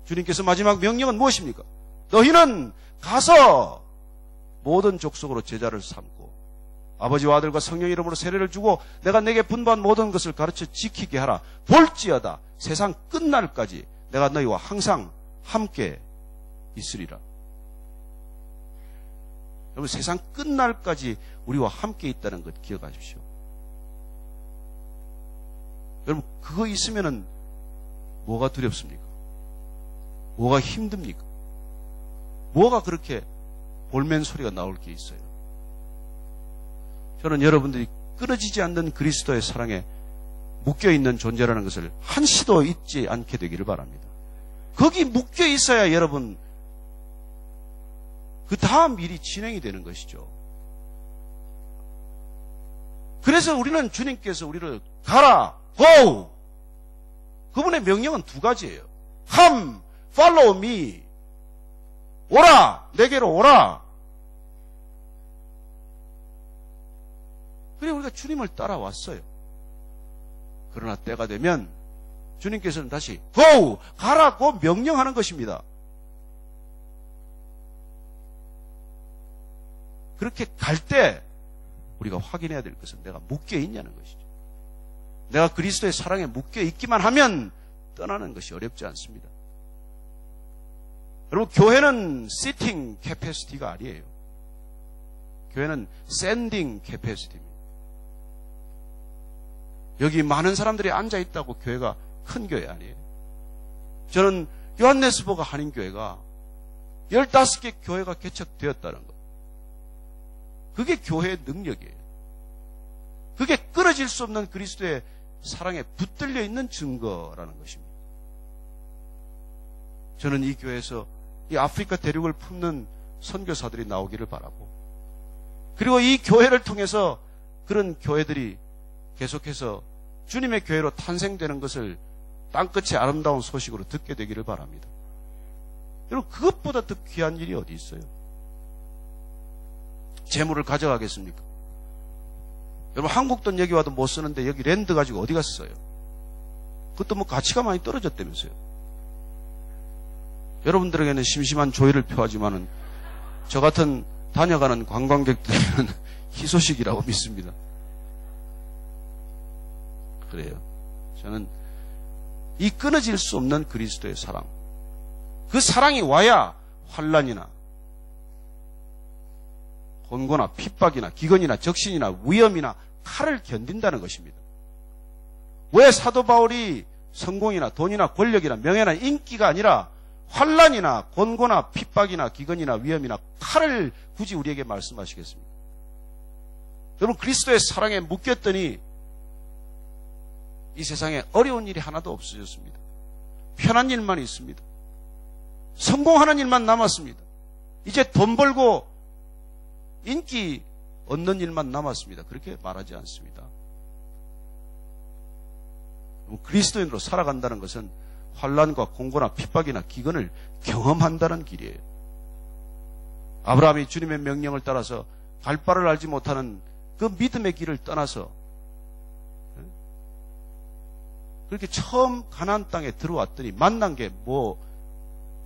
주님께서 마지막 명령은 무엇입니까? 너희는 가서 모든 족속으로 제자를 삼고 아버지와 아들과 성령 이름으로 세례를 주고 내가 내게 분부한 모든 것을 가르쳐 지키게 하라. 볼지어다 세상 끝날까지 내가 너희와 항상 함께 있으리라. 여러분, 세상 끝날까지 우리와 함께 있다는 것 기억하십시오. 여러분, 그거 있으면은 뭐가 두렵습니까? 뭐가 힘듭니까? 뭐가 그렇게 볼멘 소리가 나올 게 있어요? 저는 여러분들이 끊어지지 않는 그리스도의 사랑에 묶여있는 존재라는 것을 한시도 잊지 않게 되기를 바랍니다. 거기 묶여 있어야 여러분 그 다음 일이 진행이 되는 것이죠. 그래서 우리는 주님께서 우리를 가라, go! 그분의 명령은 두 가지예요. Come, follow me. 오라, 내게로 오라. 그래 우리가 주님을 따라왔어요. 그러나 때가 되면 주님께서는 다시 go! 가라고 명령하는 것입니다. 그렇게 갈 때 우리가 확인해야 될 것은 내가 묶여 있냐는 것이죠. 내가 그리스도의 사랑에 묶여 있기만 하면 떠나는 것이 어렵지 않습니다. 여러분, 교회는 sitting capacity가 아니에요. 교회는 sending capacity입니다. 여기 많은 사람들이 앉아있다고 교회가 큰 교회 아니에요. 저는 요한네스버그 한인교회가 15개 교회가 개척되었다는 것. 그게 교회의 능력이에요. 그게 끊어질 수 없는 그리스도의 사랑에 붙들려 있는 증거라는 것입니다. 저는 이 교회에서 이 아프리카 대륙을 품는 선교사들이 나오기를 바라고, 그리고 이 교회를 통해서 그런 교회들이 계속해서 주님의 교회로 탄생되는 것을 땅끝의 아름다운 소식으로 듣게 되기를 바랍니다. 여러분, 그것보다 더 귀한 일이 어디 있어요? 재물을 가져가겠습니까? 여러분, 한국 돈 여기 와도 못 쓰는데 여기 랜드 가지고 어디 갔어요? 그것도 뭐 가치가 많이 떨어졌다면서요. 여러분들에게는 심심한 조의를 표하지만은 저 같은 다녀가는 관광객들에게는 희소식이라고 믿습니다. 그래요. 저는 이 끊어질 수 없는 그리스도의 사랑, 그 사랑이 와야 환난이나 곤고나 핍박이나 기근이나 적신이나 위험이나 칼을 견딘다는 것입니다. 왜 사도 바울이 성공이나 돈이나 권력이나 명예나 인기가 아니라 환난이나 곤고나 핍박이나 기근이나 위험이나 칼을 굳이 우리에게 말씀하시겠습니까? 여러분, 그리스도의 사랑에 묶였더니 이 세상에 어려운 일이 하나도 없어졌습니다. 편한 일만 있습니다. 성공하는 일만 남았습니다. 이제 돈 벌고 인기 얻는 일만 남았습니다. 그렇게 말하지 않습니다. 그리스도인으로 살아간다는 것은 환난과 공고나 핍박이나 기근을 경험한다는 길이에요. 아브라함이 주님의 명령을 따라서 갈 바를 알지 못하는 그 믿음의 길을 떠나서 그렇게 처음 가나안 땅에 들어왔더니 만난 게 뭐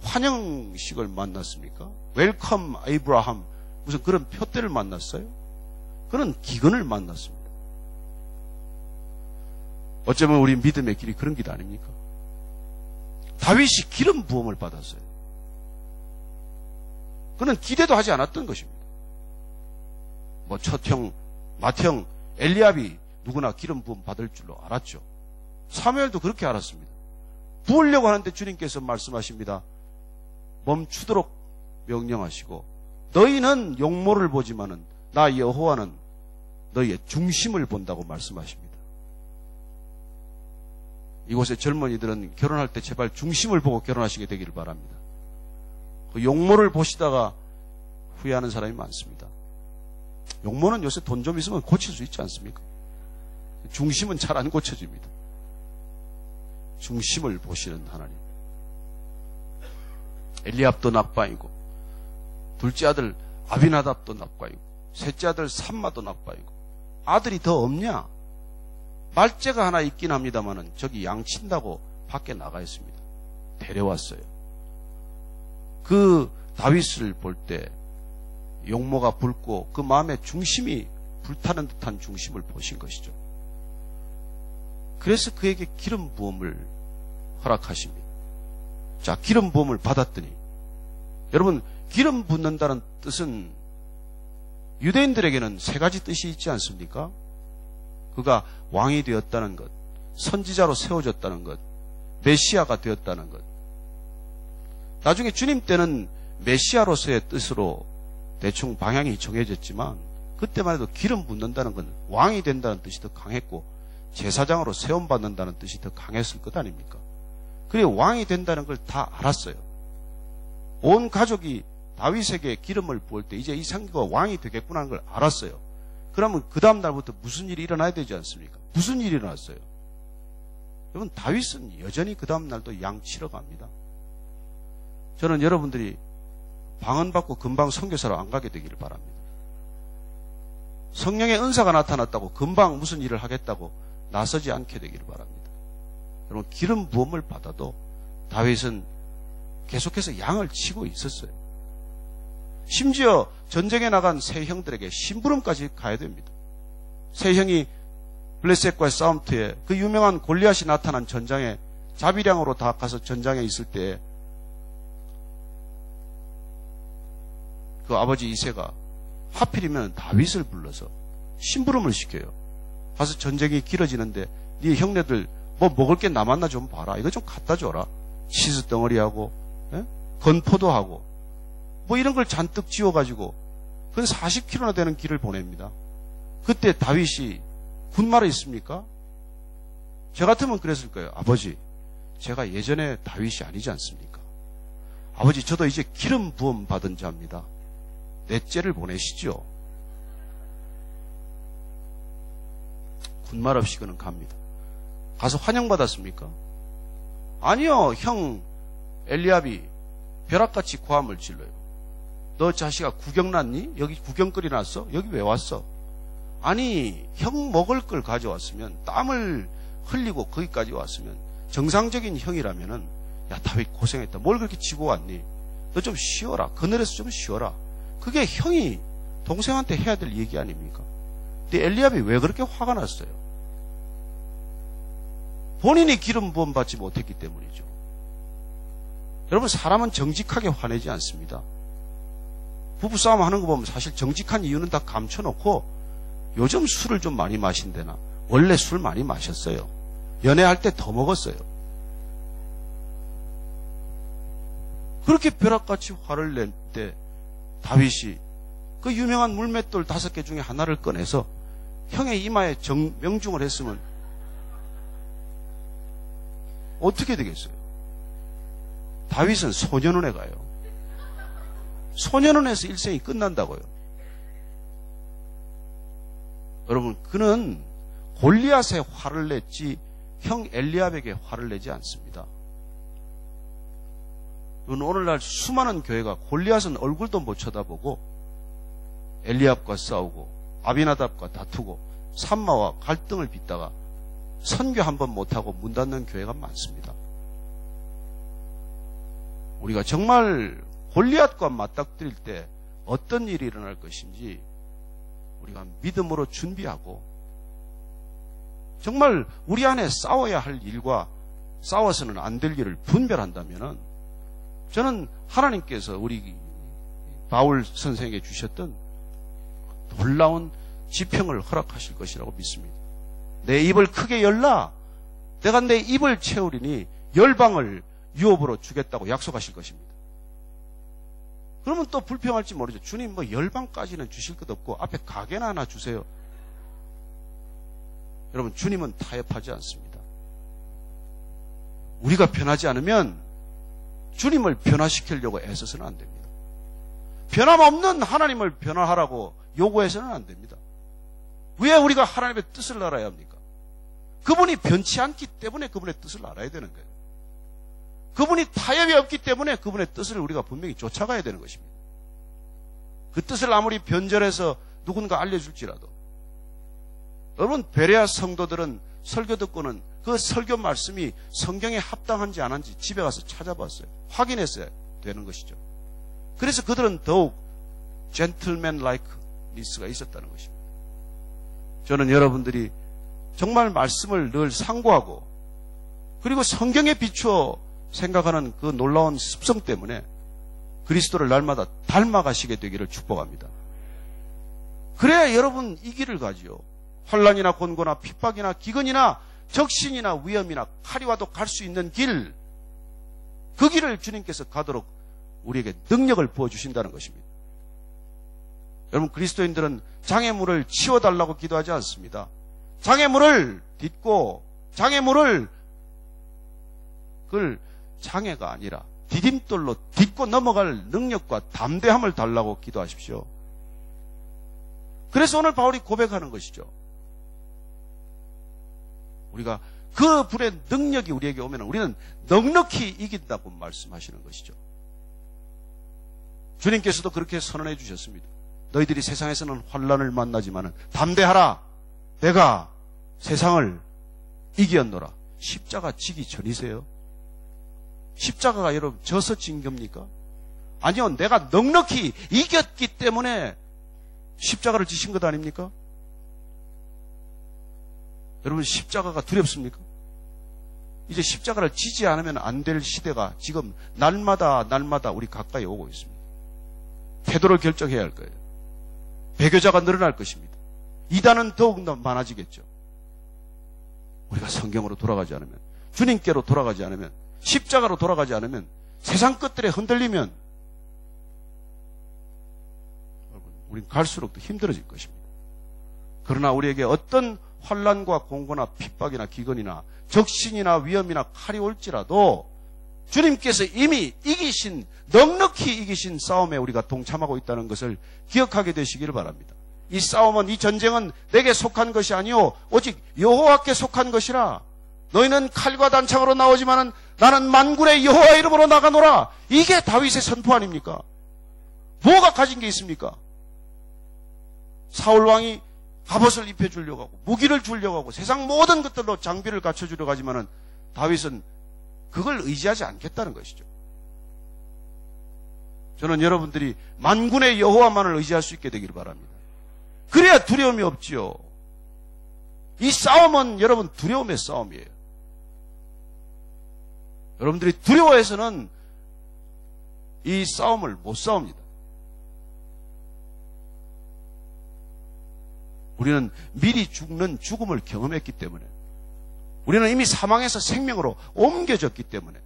환영식을 만났습니까? 웰컴 에이브라함, 무슨 그런 표대를 만났어요? 그런 기근을 만났습니다. 어쩌면 우리 믿음의 길이 그런 길 아닙니까? 다윗이 기름 부음을 받았어요. 그는 기대도 하지 않았던 것입니다. 뭐 첫 형, 맏형, 엘리압이 누구나 기름 부음 받을 줄로 알았죠. 사무엘도 그렇게 알았습니다. 부으려고 하는데 주님께서 말씀하십니다. 멈추도록 명령하시고, 너희는 용모를 보지만은 나 여호와는 너희의 중심을 본다고 말씀하십니다. 이곳의 젊은이들은 결혼할 때 제발 중심을 보고 결혼하시게 되기를 바랍니다. 그 용모를 보시다가 후회하는 사람이 많습니다. 용모는 요새 돈 좀 있으면 고칠 수 있지 않습니까? 중심은 잘 안 고쳐집니다. 중심을 보시는 하나님. 엘리압도 낙방이고, 둘째 아들 아비나답도 낙방이고, 셋째 아들 삼마도 낙방이고, 아들이 더 없냐? 말째가 하나 있긴 합니다만은 저기 양친다고 밖에 나가 있습니다. 데려왔어요. 그 다윗을 볼 때 용모가 붉고 그 마음의 중심이 불타는 듯한 중심을 보신 것이죠. 그래서 그에게 기름 부음을 허락하십니다. 자, 기름 부음을 받았더니 여러분, 기름 붓는다는 뜻은 유대인들에게는 세 가지 뜻이 있지 않습니까? 그가 왕이 되었다는 것, 선지자로 세워졌다는 것, 메시아가 되었다는 것. 나중에 주님 때는 메시아로서의 뜻으로 대충 방향이 정해졌지만 그때만 해도 기름 붓는다는 건 왕이 된다는 뜻이 더 강했고 제사장으로 세움받는다는 뜻이 더 강했을 것 아닙니까? 그래 왕이 된다는 걸 다 알았어요. 온 가족이 다윗에게 기름을 부을 때 이제 이 상교가 왕이 되겠구나 하는 걸 알았어요. 그러면 그 다음 날부터 무슨 일이 일어나야 되지 않습니까? 무슨 일이 일어났어요? 여러분, 다윗은 여전히 그 다음 날도 양 치러 갑니다. 저는 여러분들이 방언받고 금방 선교사로 안 가게 되기를 바랍니다. 성령의 은사가 나타났다고 금방 무슨 일을 하겠다고 나서지 않게 되기를 바랍니다. 여러분, 기름 부음을 받아도 다윗은 계속해서 양을 치고 있었어요. 심지어 전쟁에 나간 세 형들에게 심부름까지 가야 됩니다. 세 형이 블레셋과의 싸움터에 그 유명한 골리앗이 나타난 전장에 자비량으로 다 가서 전장에 있을 때 그 아버지 이새가 하필이면 다윗을 불러서 심부름을 시켜요. 가서 전쟁이 길어지는데 네 형네들 뭐 먹을 게 남았나 좀 봐라. 이거 좀 갖다 줘라. 치즈 덩어리하고 건포도 하고 뭐 이런 걸 잔뜩 지어가지고 그건 40km나 되는 길을 보냅니다. 그때 다윗이 군말에 있습니까? 저 같으면 그랬을 거예요. 아버지, 제가 예전에 다윗이 아니지 않습니까? 아버지, 저도 이제 기름 부음 받은 자입니다. 넷째를 보내시죠. 군말 없이 그는 갑니다. 가서 환영받았습니까? 아니요. 형 엘리압이 벼락같이 고함을 질러요. 너 자식아 구경 났니? 여기 구경거리 났어? 여기 왜 왔어? 아니, 형 먹을 걸 가져왔으면 땀을 흘리고 거기까지 왔으면 정상적인 형이라면은 야, 다윗 고생했다. 뭘 그렇게 지고 왔니? 너 좀 쉬어라. 그늘에서 좀 쉬어라. 그게 형이 동생한테 해야 될 얘기 아닙니까? 근데 엘리압이 왜 그렇게 화가 났어요? 본인이 기름 부음 받지 못했기 때문이죠. 여러분, 사람은 정직하게 화내지 않습니다. 부부싸움 하는 거 보면 사실 정직한 이유는 다 감춰놓고 요즘 술을 좀 많이 마신대나 원래 술 많이 마셨어요. 연애할 때 더 먹었어요. 그렇게 벼락같이 화를 낼 때 다윗이 그 유명한 물맷돌 5개 중에 하나를 꺼내서 형의 이마에 명중을 했으면 어떻게 되겠어요? 다윗은 소년원에 가요. 소년원에서 일생이 끝난다고요. 여러분, 그는 골리앗에 화를 냈지 형 엘리압에게 화를 내지 않습니다. 오늘날 수많은 교회가 골리앗은 얼굴도 못 쳐다보고 엘리압과 싸우고 아비나답과 다투고 삼마와 갈등을 빚다가 선교 한번 못하고 문 닫는 교회가 많습니다. 우리가 정말 골리앗과 맞닥뜨릴 때 어떤 일이 일어날 것인지 우리가 믿음으로 준비하고 정말 우리 안에 싸워야 할 일과 싸워서는 안 될 일을 분별한다면은 저는 하나님께서 우리 바울 선생에게 주셨던 놀라운 지평을 허락하실 것이라고 믿습니다. 내 입을 크게 열라. 내가 내 입을 채우리니 열방을 유업으로 주겠다고 약속하실 것입니다. 그러면 또 불평할지 모르죠. 주님 뭐 열방까지는 주실 것 없고 앞에 가게나 하나 주세요. 여러분, 주님은 타협하지 않습니다. 우리가 변하지 않으면 주님을 변화시키려고 애써서는 안 됩니다. 변함없는 하나님을 변화하라고 요구해서는 안 됩니다. 왜 우리가 하나님의 뜻을 알아야 합니까? 그분이 변치 않기 때문에 그분의 뜻을 알아야 되는 거예요. 그분이 타협이 없기 때문에 그분의 뜻을 우리가 분명히 쫓아가야 되는 것입니다. 그 뜻을 아무리 변절해서 누군가 알려줄지라도 여러분, 베레아 성도들은 설교 듣고는 그 설교 말씀이 성경에 합당한지 안 한지 집에 가서 찾아봤어요. 확인했어야 되는 것이죠. 그래서 그들은 더욱 gentleman like 니스가 있었다는 것입니다. 저는 여러분들이 정말 말씀을 늘 상고하고 그리고 성경에 비추어 생각하는 그 놀라운 습성 때문에 그리스도를 날마다 닮아가시게 되기를 축복합니다. 그래야 여러분 이 길을 가지요. 환난이나 곤고나 핍박이나 기근이나 적신이나 위험이나 칼이와도 갈 수 있는 길, 그 길을 주님께서 가도록 우리에게 능력을 부어주신다는 것입니다. 여러분, 그리스도인들은 장애물을 치워달라고 기도하지 않습니다. 장애물을 딛고 장애물을 그걸 장애가 아니라 디딤돌로 딛고 넘어갈 능력과 담대함을 달라고 기도하십시오. 그래서 오늘 바울이 고백하는 것이죠. 우리가 그 불의 능력이 우리에게 오면 우리는 넉넉히 이긴다고 말씀하시는 것이죠. 주님께서도 그렇게 선언해 주셨습니다. 너희들이 세상에서는 환난을 만나지만은 담대하라. 내가 세상을 이기었노라. 십자가 지기 전이세요? 십자가가 여러분 져서 진 겁니까? 아니요. 내가 넉넉히 이겼기 때문에 십자가를 지신 것 아닙니까? 여러분, 십자가가 두렵습니까? 이제 십자가를 지지 않으면 안 될 시대가 지금 날마다 우리 가까이 오고 있습니다. 태도를 결정해야 할 거예요. 배교자가 늘어날 것입니다. 이단은 더욱 많아지겠죠. 우리가 성경으로 돌아가지 않으면, 주님께로 돌아가지 않으면, 십자가로 돌아가지 않으면, 세상 것들에 흔들리면 우린 갈수록 더 힘들어질 것입니다. 그러나 우리에게 어떤 환난과 공고나 핍박이나 기근이나 적신이나 위험이나 칼이 올지라도 주님께서 이미 이기신, 넉넉히 이기신 싸움에 우리가 동참하고 있다는 것을 기억하게 되시기를 바랍니다. 이 싸움은, 이 전쟁은 내게 속한 것이 아니오 오직 여호와께 속한 것이라. 너희는 칼과 단창으로 나오지만은 나는 만군의 여호와 이름으로 나가노라. 이게 다윗의 선포 아닙니까? 뭐가 가진 게 있습니까? 사울 왕이 갑옷을 입혀주려고 하고 무기를 주려고 하고 세상 모든 것들로 장비를 갖춰주려고 하지만은 다윗은 그걸 의지하지 않겠다는 것이죠. 저는 여러분들이 만군의 여호와만을 의지할 수 있게 되기를 바랍니다. 그래야 두려움이 없지요. 이 싸움은 여러분 두려움의 싸움이에요. 여러분들이 두려워해서는 이 싸움을 못 싸웁니다. 우리는 미리 죽는 죽음을 경험했기 때문에, 우리는 이미 사망에서 생명으로 옮겨졌기 때문에,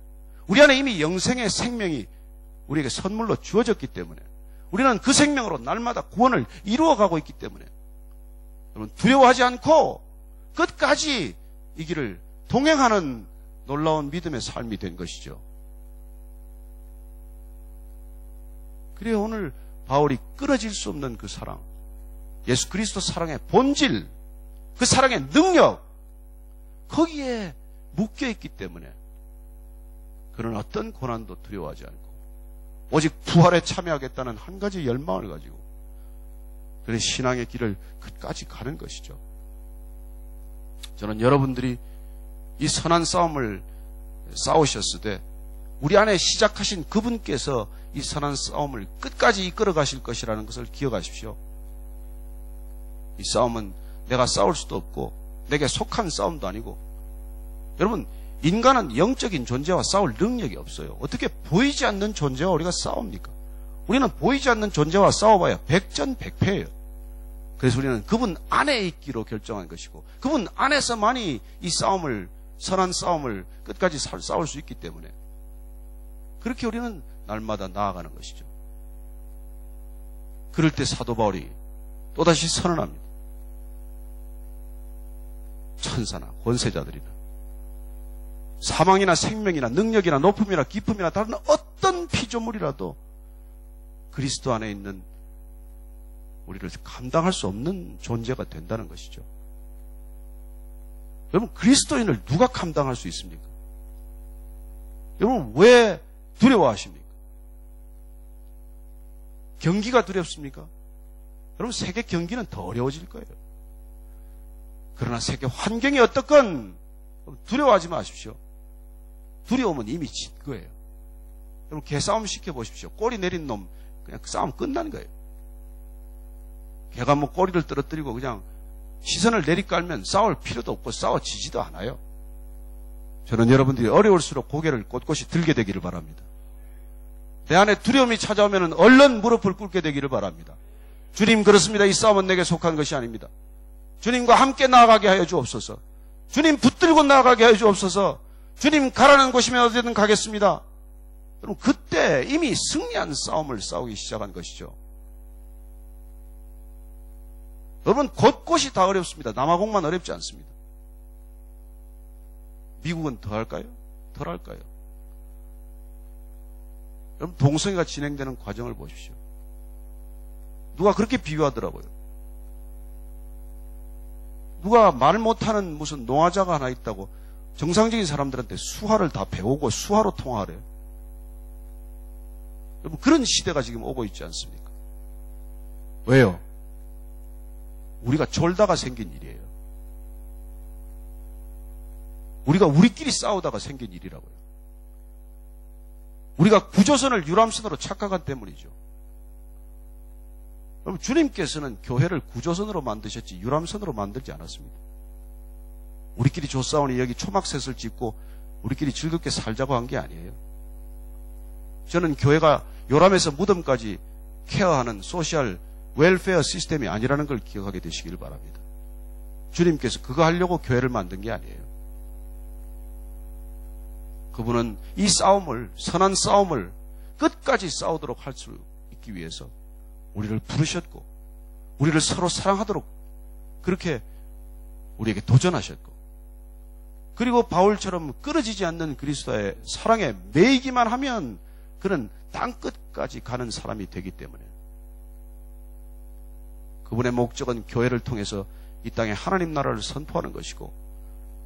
우리 안에 이미 영생의 생명이 우리에게 선물로 주어졌기 때문에, 우리는 그 생명으로 날마다 구원을 이루어가고 있기 때문에 여러분 두려워하지 않고 끝까지 이 길을 동행하는 놀라운 믿음의 삶이 된 것이죠. 그래요, 오늘 바울이 끊어질 수 없는 그 사랑, 예수 그리스도 사랑의 본질, 그 사랑의 능력, 거기에 묶여있기 때문에 그는 어떤 고난도 두려워하지 않고 오직 부활에 참여하겠다는 한 가지 열망을 가지고 그는 신앙의 길을 끝까지 가는 것이죠. 저는 여러분들이 이 선한 싸움을 싸우셨을 때 우리 안에 시작하신 그분께서 이 선한 싸움을 끝까지 이끌어 가실 것이라는 것을 기억하십시오. 이 싸움은 내가 싸울 수도 없고 내게 속한 싸움도 아니고, 여러분 인간은 영적인 존재와 싸울 능력이 없어요. 어떻게 보이지 않는 존재와 우리가 싸웁니까? 우리는 보이지 않는 존재와 싸워봐야 백전백패예요. 그래서 우리는 그분 안에 있기로 결정한 것이고 그분 안에서만이 이 싸움을, 선한 싸움을 끝까지 싸울 수 있기 때문에 그렇게 우리는 날마다 나아가는 것이죠. 그럴 때 사도 바울이 또다시 선언합니다. 천사나 권세자들이나 사망이나 생명이나 능력이나 높음이나 깊음이나 다른 어떤 피조물이라도 그리스도 안에 있는 우리를 감당할 수 없는 존재가 된다는 것이죠. 여러분, 그리스도인을 누가 감당할 수 있습니까? 여러분, 왜 두려워하십니까? 경기가 두렵습니까? 여러분, 세계 경기는 더 어려워질 거예요. 그러나 세계 환경이 어떻건 두려워하지 마십시오. 두려움은 이미 진 거예요. 여러분, 개싸움 시켜보십시오. 꼬리 내린 놈 그냥 싸움 끝난 거예요. 걔가 뭐 꼬리를 떨어뜨리고 그냥 시선을 내리깔면 싸울 필요도 없고 싸워지지도 않아요. 저는 여러분들이 어려울수록 고개를 꼿꼿이 들게 되기를 바랍니다. 내 안에 두려움이 찾아오면 얼른 무릎을 꿇게 되기를 바랍니다. 주님, 그렇습니다. 이 싸움은 내게 속한 것이 아닙니다. 주님과 함께 나아가게 하여 주옵소서. 주님 붙들고 나아가게 하여 주옵소서. 주님 가라는 곳이면 어디든 가겠습니다. 여러분, 그때 이미 승리한 싸움을 싸우기 시작한 것이죠. 여러분, 곳곳이 다 어렵습니다. 남아공만 어렵지 않습니다. 미국은 더 할까요? 덜 할까요? 여러분, 동성애가 진행되는 과정을 보십시오. 누가 그렇게 비유하더라고요. 누가 말 못하는 무슨 노화자가 하나 있다고 정상적인 사람들한테 수화를 다 배우고 수화로 통화하래요. 여러분, 그런 시대가 지금 오고 있지 않습니까? 왜요? 우리가 졸다가 생긴 일이에요. 우리가 우리끼리 싸우다가 생긴 일이라고요. 우리가 구조선을 유람선으로 착각한 때문이죠. 여러분, 주님께서는 교회를 구조선으로 만드셨지 유람선으로 만들지 않았습니다. 우리끼리 조싸우니 여기 초막셋을 짓고 우리끼리 즐겁게 살자고 한 게 아니에요. 저는 교회가 요람에서 무덤까지 케어하는 소셜 웰페어 시스템이 아니라는 걸 기억하게 되시기를 바랍니다. 주님께서 그거 하려고 교회를 만든 게 아니에요. 그분은 이 싸움을, 선한 싸움을 끝까지 싸우도록 할 수 있기 위해서 우리를 부르셨고 우리를 서로 사랑하도록 그렇게 우리에게 도전하셨고, 그리고 바울처럼 끊어지지 않는 그리스도의 사랑에 매이기만 하면 그는 땅끝까지 가는 사람이 되기 때문에 그분의 목적은 교회를 통해서 이 땅에 하나님 나라를 선포하는 것이고,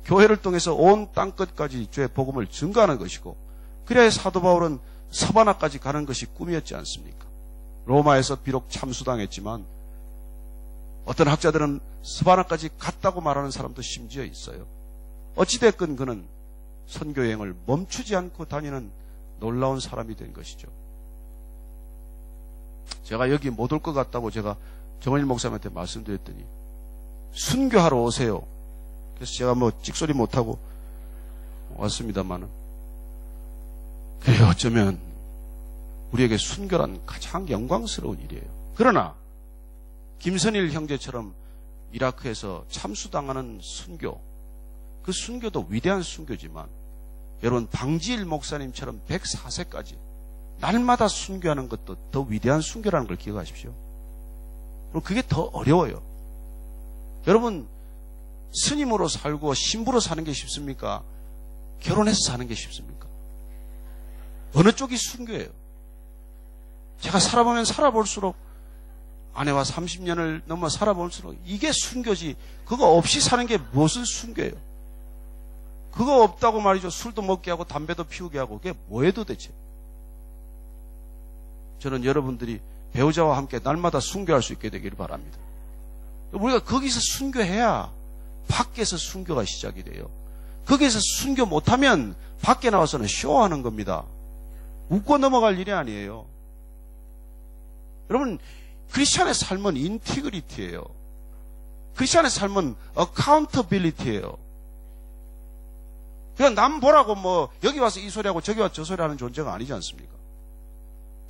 교회를 통해서 온 땅끝까지 주의 복음을 증거하는 것이고, 그래야 사도 바울은 서바나까지 가는 것이 꿈이었지 않습니까? 로마에서 비록 참수당했지만 어떤 학자들은 서바나까지 갔다고 말하는 사람도 심지어 있어요. 어찌됐건 그는 선교여행을 멈추지 않고 다니는 놀라운 사람이 된 것이죠. 제가 여기 못 올 것 같다고 제가 정원일 목사님한테 말씀드렸더니 순교하러 오세요. 그래서 제가 뭐 찍소리 못하고 왔습니다만은, 그래 어쩌면 우리에게 순교란 가장 영광스러운 일이에요. 그러나 김선일 형제처럼 이라크에서 참수당하는 순교, 그 순교도 위대한 순교지만 여러분, 방지일 목사님처럼 104세까지 날마다 순교하는 것도 더 위대한 순교라는 걸 기억하십시오. 그럼 그게 더 어려워요. 여러분, 스님으로 살고 신부로 사는 게 쉽습니까? 결혼해서 사는 게 쉽습니까? 어느 쪽이 순교예요? 제가 살아보면 살아볼수록, 아내와 30년을 넘어 살아볼수록 이게 순교지, 그거 없이 사는 게 무슨 순교예요? 그거 없다고 말이죠. 술도 먹게 하고 담배도 피우게 하고 그게 뭐예요 도대체? 저는 여러분들이 배우자와 함께 날마다 순교할 수 있게 되기를 바랍니다. 우리가 거기서 순교해야 밖에서 순교가 시작이 돼요. 거기에서 순교 못하면 밖에 나와서는 쇼하는 겁니다. 웃고 넘어갈 일이 아니에요. 여러분, 크리스찬의 삶은 인티그리티예요. 크리스찬의 삶은 어카운터빌리티예요. 그냥 남 보라고 뭐 여기 와서 이 소리하고 저기 와서 저 소리 하는 존재가 아니지 않습니까?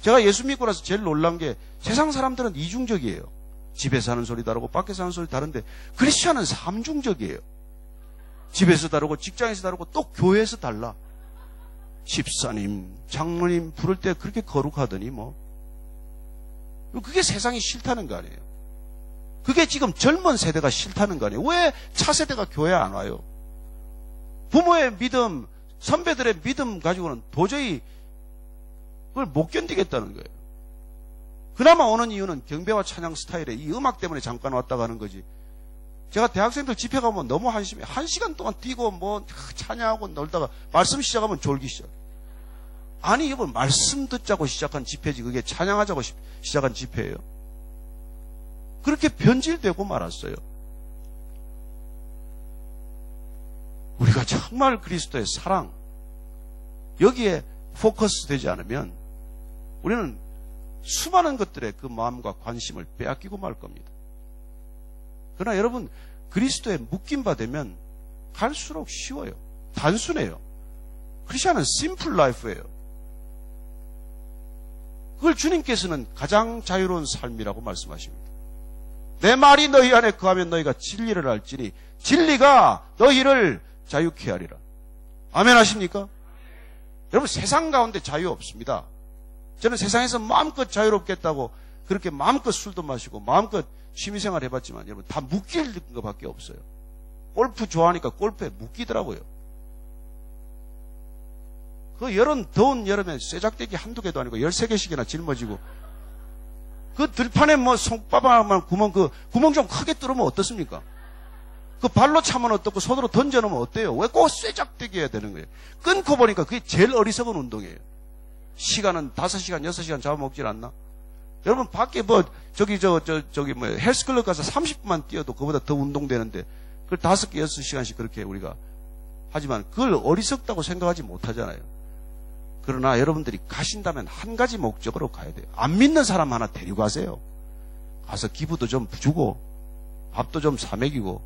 제가 예수 믿고 나서 제일 놀란 게 세상 사람들은 이중적이에요. 집에서 하는 소리 다르고 밖에서 하는 소리 다른데 크리스찬은 삼중적이에요. 집에서 다르고 직장에서 다르고 또 교회에서 달라. 집사님, 장로님 부를 때 그렇게 거룩하더니 뭐. 그게 세상이 싫다는 거 아니에요. 그게 지금 젊은 세대가 싫다는 거 아니에요. 왜 차세대가 교회 안 와요? 부모의 믿음, 선배들의 믿음 가지고는 도저히 그걸 못 견디겠다는 거예요. 그나마 오는 이유는 경배와 찬양 스타일의 이 음악 때문에 잠깐 왔다가 하는 거지. 제가 대학생들 집회 가면 너무 한심해. 1시간 동안 뛰고 뭐 찬양하고 놀다가 말씀 시작하면 졸기 시작. 아니 이거 말씀 듣자고 시작한 집회지 그게 찬양하자고 시작한 집회예요. 그렇게 변질되고 말았어요. 우리가 정말 그리스도의 사랑 여기에 포커스 되지 않으면 우리는 수많은 것들에 그 마음과 관심을 빼앗기고 말 겁니다. 그러나 여러분, 그리스도에 묶인 바 되면 갈수록 쉬워요. 단순해요. 크리스천은 심플 라이프예요. 그걸 주님께서는 가장 자유로운 삶이라고 말씀하십니다. 내 말이 너희 안에 거하면 너희가 진리를 알지니 진리가 너희를 자유케 하리라. 아멘 하십니까? 여러분, 세상 가운데 자유 없습니다. 저는 세상에서 마음껏 자유롭겠다고 그렇게 마음껏 술도 마시고 마음껏 취미생활 해봤지만 여러분, 다 묶일 것밖에 없어요. 골프 좋아하니까 골프에 묶이더라고요. 그 더운 여름에 쇠작대기 한두 개도 아니고 13개씩이나 짊어지고 그 들판에 뭐 손바닥만 구멍 좀 크게 뚫으면 어떻습니까? 그 발로 차면 어떻고 손으로 던져놓으면 어때요? 왜 꼭 쇠작대기 해야 되는 거예요? 끊고 보니까 그게 제일 어리석은 운동이에요. 시간은 5시간, 6시간 잡아먹질 않나? 여러분, 밖에 헬스클럽 가서 30분만 뛰어도 그보다 더 운동되는데 그걸 5개, 6시간씩 그렇게 우리가 하지만 그걸 어리석다고 생각하지 못하잖아요. 그러나 여러분들이 가신다면 한 가지 목적으로 가야 돼요. 안 믿는 사람 하나 데리고 가세요. 가서 기부도 좀 주고 밥도 좀 사 먹이고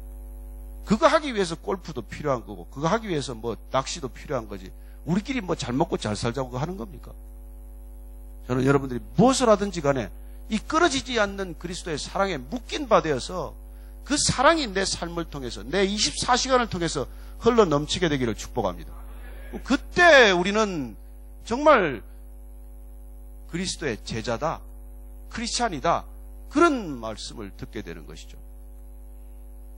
그거 하기 위해서 골프도 필요한 거고 그거 하기 위해서 뭐 낚시도 필요한 거지 우리끼리 뭐 잘 먹고 잘 살자고 하는 겁니까? 저는 여러분들이 무엇을 하든지 간에 이 끊어지지 않는 그리스도의 사랑에 묶인 바 되어서 그 사랑이 내 삶을 통해서 내 24시간을 통해서 흘러 넘치게 되기를 축복합니다. 그때 우리는 정말 그리스도의 제자다, 크리스찬이다 그런 말씀을 듣게 되는 것이죠.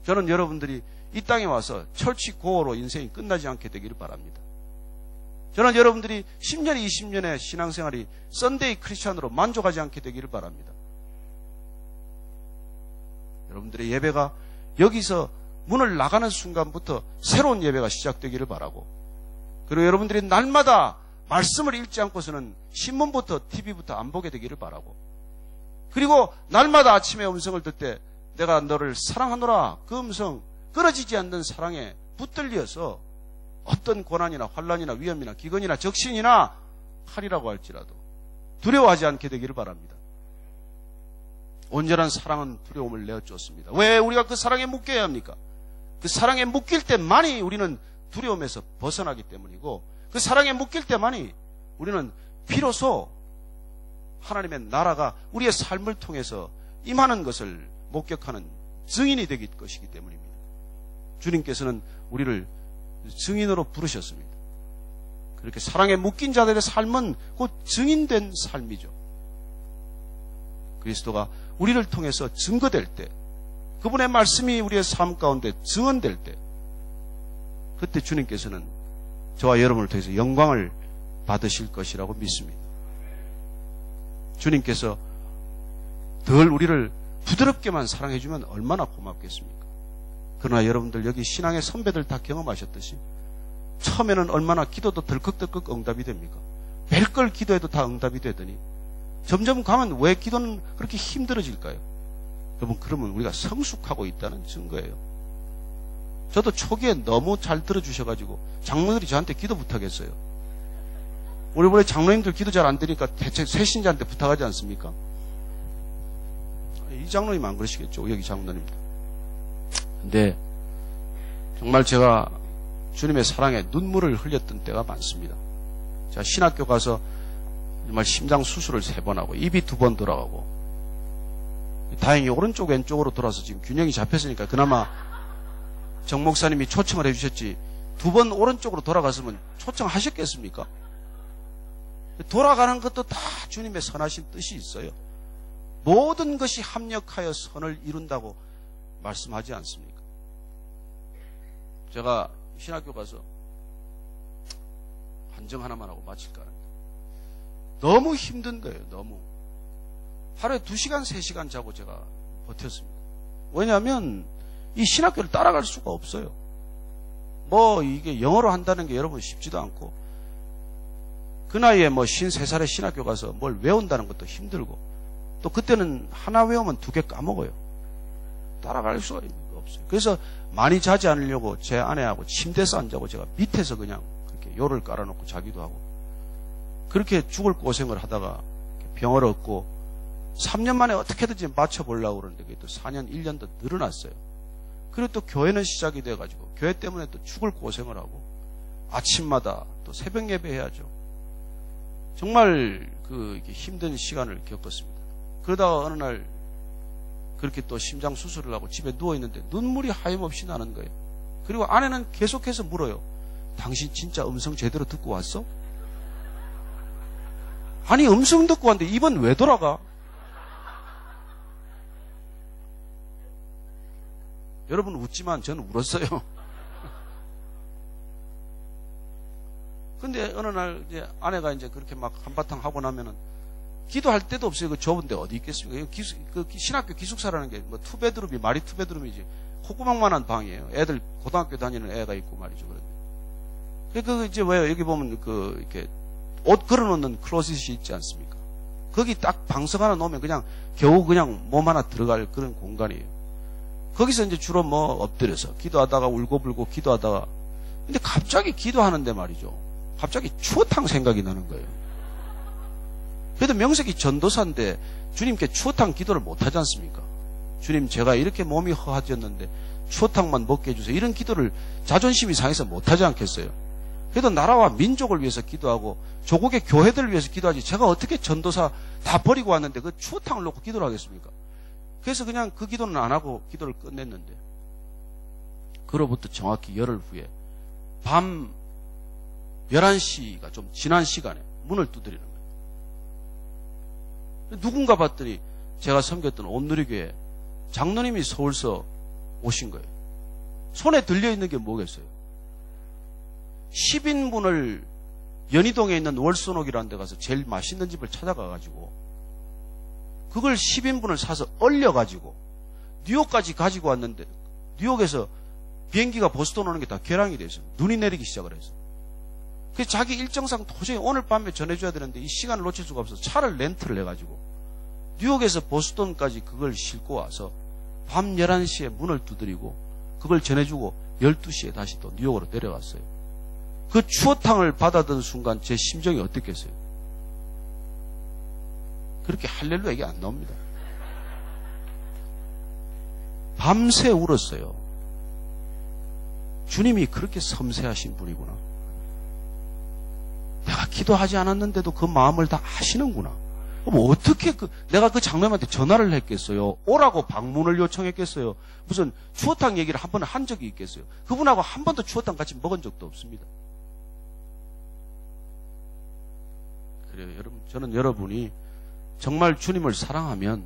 저는 여러분들이 이 땅에 와서 철치 고어로 인생이 끝나지 않게 되기를 바랍니다. 저는 여러분들이 10년, 20년의 신앙생활이 썬데이 크리스찬으로 만족하지 않게 되기를 바랍니다. 여러분들의 예배가 여기서 문을 나가는 순간부터 새로운 예배가 시작되기를 바라고 그리고 여러분들이 날마다 말씀을 읽지 않고서는 신문부터 TV부터 안 보게 되기를 바라고 그리고 날마다 아침에 음성을 듣 때 내가 너를 사랑하노라 그 음성 끊어지지 않는 사랑에 붙들려서 어떤 고난이나 환난이나 위험이나 기근이나 적신이나 칼이라고 할지라도 두려워하지 않게 되기를 바랍니다. 온전한 사랑은 두려움을 내어주었습니다. 왜 우리가 그 사랑에 묶여야 합니까? 그 사랑에 묶일 때만이 우리는 두려움에서 벗어나기 때문이고 그 사랑에 묶일 때만이 우리는 비로소 하나님의 나라가 우리의 삶을 통해서 임하는 것을 목격하는 증인이 되기 것이기 때문입니다. 주님께서는 우리를 증인으로 부르셨습니다. 그렇게 사랑에 묶인 자들의 삶은 곧 증인된 삶이죠. 그리스도가 우리를 통해서 증거될 때 그분의 말씀이 우리의 삶 가운데 증언될 때 그때 주님께서는 저와 여러분을 통해서 영광을 받으실 것이라고 믿습니다. 주님께서 덜 우리를 부드럽게만 사랑해주면 얼마나 고맙겠습니까? 그러나 여러분들 여기 신앙의 선배들 다 경험하셨듯이 처음에는 얼마나 기도도 덜컥덜컥 응답이 됩니까? 별 기도해도 다 응답이 되더니 점점 가면 왜 기도는 그렇게 힘들어질까요? 여러분, 그러면 우리가 성숙하고 있다는 증거예요. 저도 초기에 너무 잘 들어주셔가지고 장로들이 저한테 기도 부탁했어요. 우리 원래 장로님들 기도 잘 안 되니까 대체 새신자한테 부탁하지 않습니까? 이 장로님 안 그러시겠죠. 여기 장로님들. 근데 정말 제가 주님의 사랑에 눈물을 흘렸던 때가 많습니다. 제가 신학교 가서 정말 심장 수술을 3번 하고 입이 2번 돌아가고 다행히 오른쪽 왼쪽으로 돌아서 지금 균형이 잡혔으니까 그나마 정 목사님이 초청을 해주셨지 2번 오른쪽으로 돌아갔으면 초청하셨겠습니까? 돌아가는 것도 다 주님의 선하신 뜻이 있어요. 모든 것이 합력하여 선을 이룬다고 말씀하지 않습니까? 제가 신학교 가서 한정 하나만 하고 마칠까 합니다. 너무 힘든 거예요. 너무. 하루에 2시간, 3시간 자고 제가 버텼습니다. 왜냐하면 이 신학교를 따라갈 수가 없어요. 뭐 이게 영어로 한다는 게 여러분 쉽지도 않고 그 나이에 뭐 53살에 신학교 가서 뭘 외운다는 것도 힘들고 또 그때는 하나 외우면 2개 까먹어요. 따라갈 수가 없어요. 그래서 많이 자지 않으려고 제 아내하고 침대에서 안 자고 제가 밑에서 그냥 그렇게 요를 깔아놓고 자기도 하고 그렇게 죽을 고생을 하다가 병을 얻고 3년 만에 어떻게든지 맞춰보려고 그러는데 그게 또 4년, 1년 더 늘어났어요. 그리고 또 교회는 시작이 돼가지고 교회 때문에 또 죽을 고생을 하고 아침마다 또 새벽 예배 해야죠. 정말 이렇게 힘든 시간을 겪었습니다. 그러다가 어느 날 그렇게 또 심장 수술을 하고 집에 누워있는데 눈물이 하염없이 나는 거예요. 그리고 아내는 계속해서 물어요. 당신 진짜 음성 제대로 듣고 왔어? 아니 음성 듣고 왔는데 입은 왜 돌아가? 여러분 웃지만 저는 울었어요. 근데 어느 날 이제 아내가 이제 그렇게 막 한바탕 하고 나면은 기도할 데도 없어요. 그 좁은데 어디 있겠습니까? 신학교 기숙사라는 게 뭐 투베드룸이 말이 투베드룸이지 콧구멍만한 방이에요. 애들 고등학교 다니는 애가 있고 말이죠. 그런데 이제 왜 여기 보면 이렇게 옷 걸어놓는 클로셋이 있지 않습니까? 거기 딱 방석 하나 놓으면 그냥 겨우 그냥 몸 하나 들어갈 그런 공간이에요. 거기서 이제 주로 뭐 엎드려서 기도하다가 울고불고 기도하다가 근데 갑자기 기도하는데 말이죠. 갑자기 추어탕 생각이 나는 거예요. 그래도 명색이 전도사인데 주님께 추어탕 기도를 못하지 않습니까? 주님 제가 이렇게 몸이 허하졌는데 추어탕만 먹게 해주세요. 이런 기도를 자존심이 상해서 못하지 않겠어요? 그래도 나라와 민족을 위해서 기도하고 조국의 교회들을 위해서 기도하지 제가 어떻게 전도사 다 버리고 왔는데 그 추어탕을 놓고 기도를 하겠습니까? 그래서 그냥 그 기도는 안 하고 기도를 끝냈는데 그로부터 정확히 열흘 후에 밤 11시가 좀 지난 시간에 문을 두드리는 거예요. 누군가 봤더니 제가 섬겼던 온누리교회 장로님이 서울서 오신 거예요. 손에 들려있는 게 뭐겠어요? 10인분을 연희동에 있는 월순옥이라는 데 가서 제일 맛있는 집을 찾아가가지고 그걸 10인분을 사서 얼려가지고 뉴욕까지 가지고 왔는데 뉴욕에서 비행기가 보스턴 오는 게 다 결항이 돼서 눈이 내리기 시작을 해서 그래서 자기 일정상 도저히 오늘 밤에 전해줘야 되는데 이 시간을 놓칠 수가 없어서 차를 렌트를 해가지고 뉴욕에서 보스턴까지 그걸 싣고 와서 밤 11시에 문을 두드리고 그걸 전해주고 12시에 다시 또 뉴욕으로 내려갔어요. 그 추어탕을 받아든 순간 제 심정이 어땠겠어요? 그렇게 할렐루야 얘기 안 나옵니다. 밤새 울었어요. 주님이 그렇게 섬세하신 분이구나. 내가 기도하지 않았는데도 그 마음을 다 아시는구나. 그럼 어떻게 내가 그 장로님한테 전화를 했겠어요? 오라고 방문을 요청했겠어요? 무슨 추어탕 얘기를 한 번 한 적이 있겠어요? 그분하고 한 번도 추어탕 같이 먹은 적도 없습니다. 그래요, 여러분. 저는 여러분이 정말 주님을 사랑하면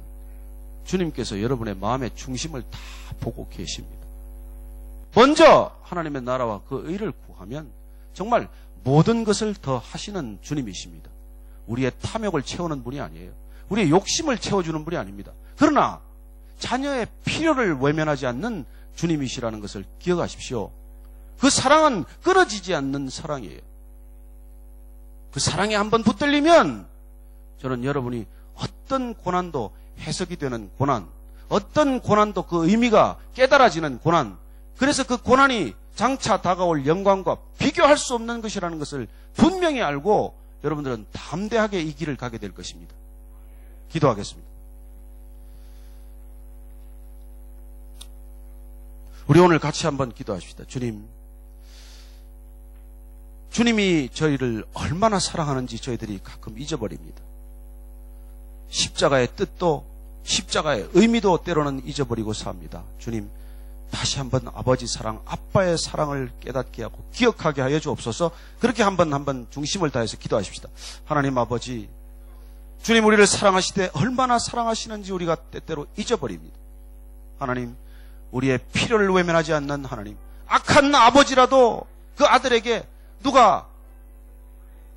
주님께서 여러분의 마음의 중심을 다 보고 계십니다. 먼저 하나님의 나라와 그 의를 구하면 정말 모든 것을 더 하시는 주님이십니다. 우리의 탐욕을 채우는 분이 아니에요. 우리의 욕심을 채워주는 분이 아닙니다. 그러나 자녀의 필요를 외면하지 않는 주님이시라는 것을 기억하십시오. 그 사랑은 끊어지지 않는 사랑이에요. 그 사랑에 한번 붙들리면 저는 여러분이 어떤 고난도 해석이 되는 고난, 어떤 고난도 그 의미가 깨달아지는 고난, 그래서 그 고난이 장차 다가올 영광과 비교할 수 없는 것이라는 것을 분명히 알고 여러분들은 담대하게 이 길을 가게 될 것입니다. 기도하겠습니다. 우리 오늘 같이 한번 기도하십시다. 주님이 저희를 얼마나 사랑하는지 저희들이 가끔 잊어버립니다. 십자가의 뜻도 십자가의 의미도 때로는 잊어버리고 삽니다. 주님, 다시 한번 아버지 사랑, 아빠의 사랑을 깨닫게 하고 기억하게 하여 주옵소서. 그렇게 한번 중심을 다해서 기도하십시다. 하나님 아버지, 주님 우리를 사랑하시되 얼마나 사랑하시는지 우리가 때때로 잊어버립니다. 하나님, 우리의 필요를 외면하지 않는 하나님, 악한 아버지라도 그 아들에게 누가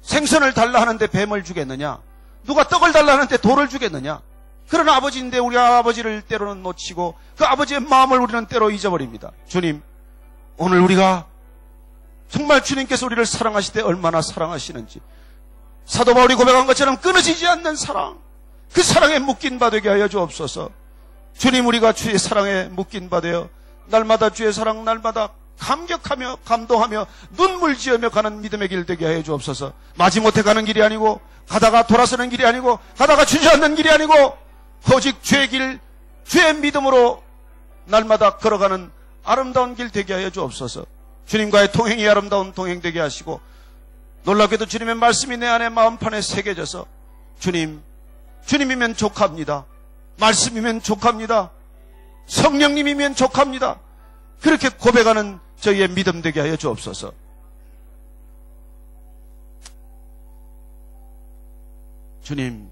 생선을 달라 하는데 뱀을 주겠느냐? 누가 떡을 달라 하는데 돌을 주겠느냐? 그런 아버지인데 우리 아버지를 때로는 놓치고 그 아버지의 마음을 우리는 때로 잊어버립니다. 주님, 오늘 우리가 정말 주님께서 우리를 사랑하실 때 얼마나 사랑하시는지 사도 바울이 고백한 것처럼 끊어지지 않는 사랑, 그 사랑에 묶인 바 되게 하여 주옵소서. 주님, 우리가 주의 사랑에 묶인 바 되어 날마다 주의 사랑, 날마다 감격하며 감동하며 눈물 지으며 가는 믿음의 길 되게 하여 주옵소서. 마지못해 가는 길이 아니고, 가다가 돌아서는 길이 아니고, 가다가 주저앉는 길이 아니고, 오직 주의 길, 주의 믿음으로 날마다 걸어가는 아름다운 길 되게 하여 주옵소서. 주님과의 동행이 아름다운 동행 되게 하시고, 놀랍게도 주님의 말씀이 내 안에 마음판에 새겨져서, 주님이면 족합니다. 말씀이면 족합니다. 성령님이면 족합니다. 그렇게 고백하는 저희의 믿음 되게 하여 주옵소서. 주님,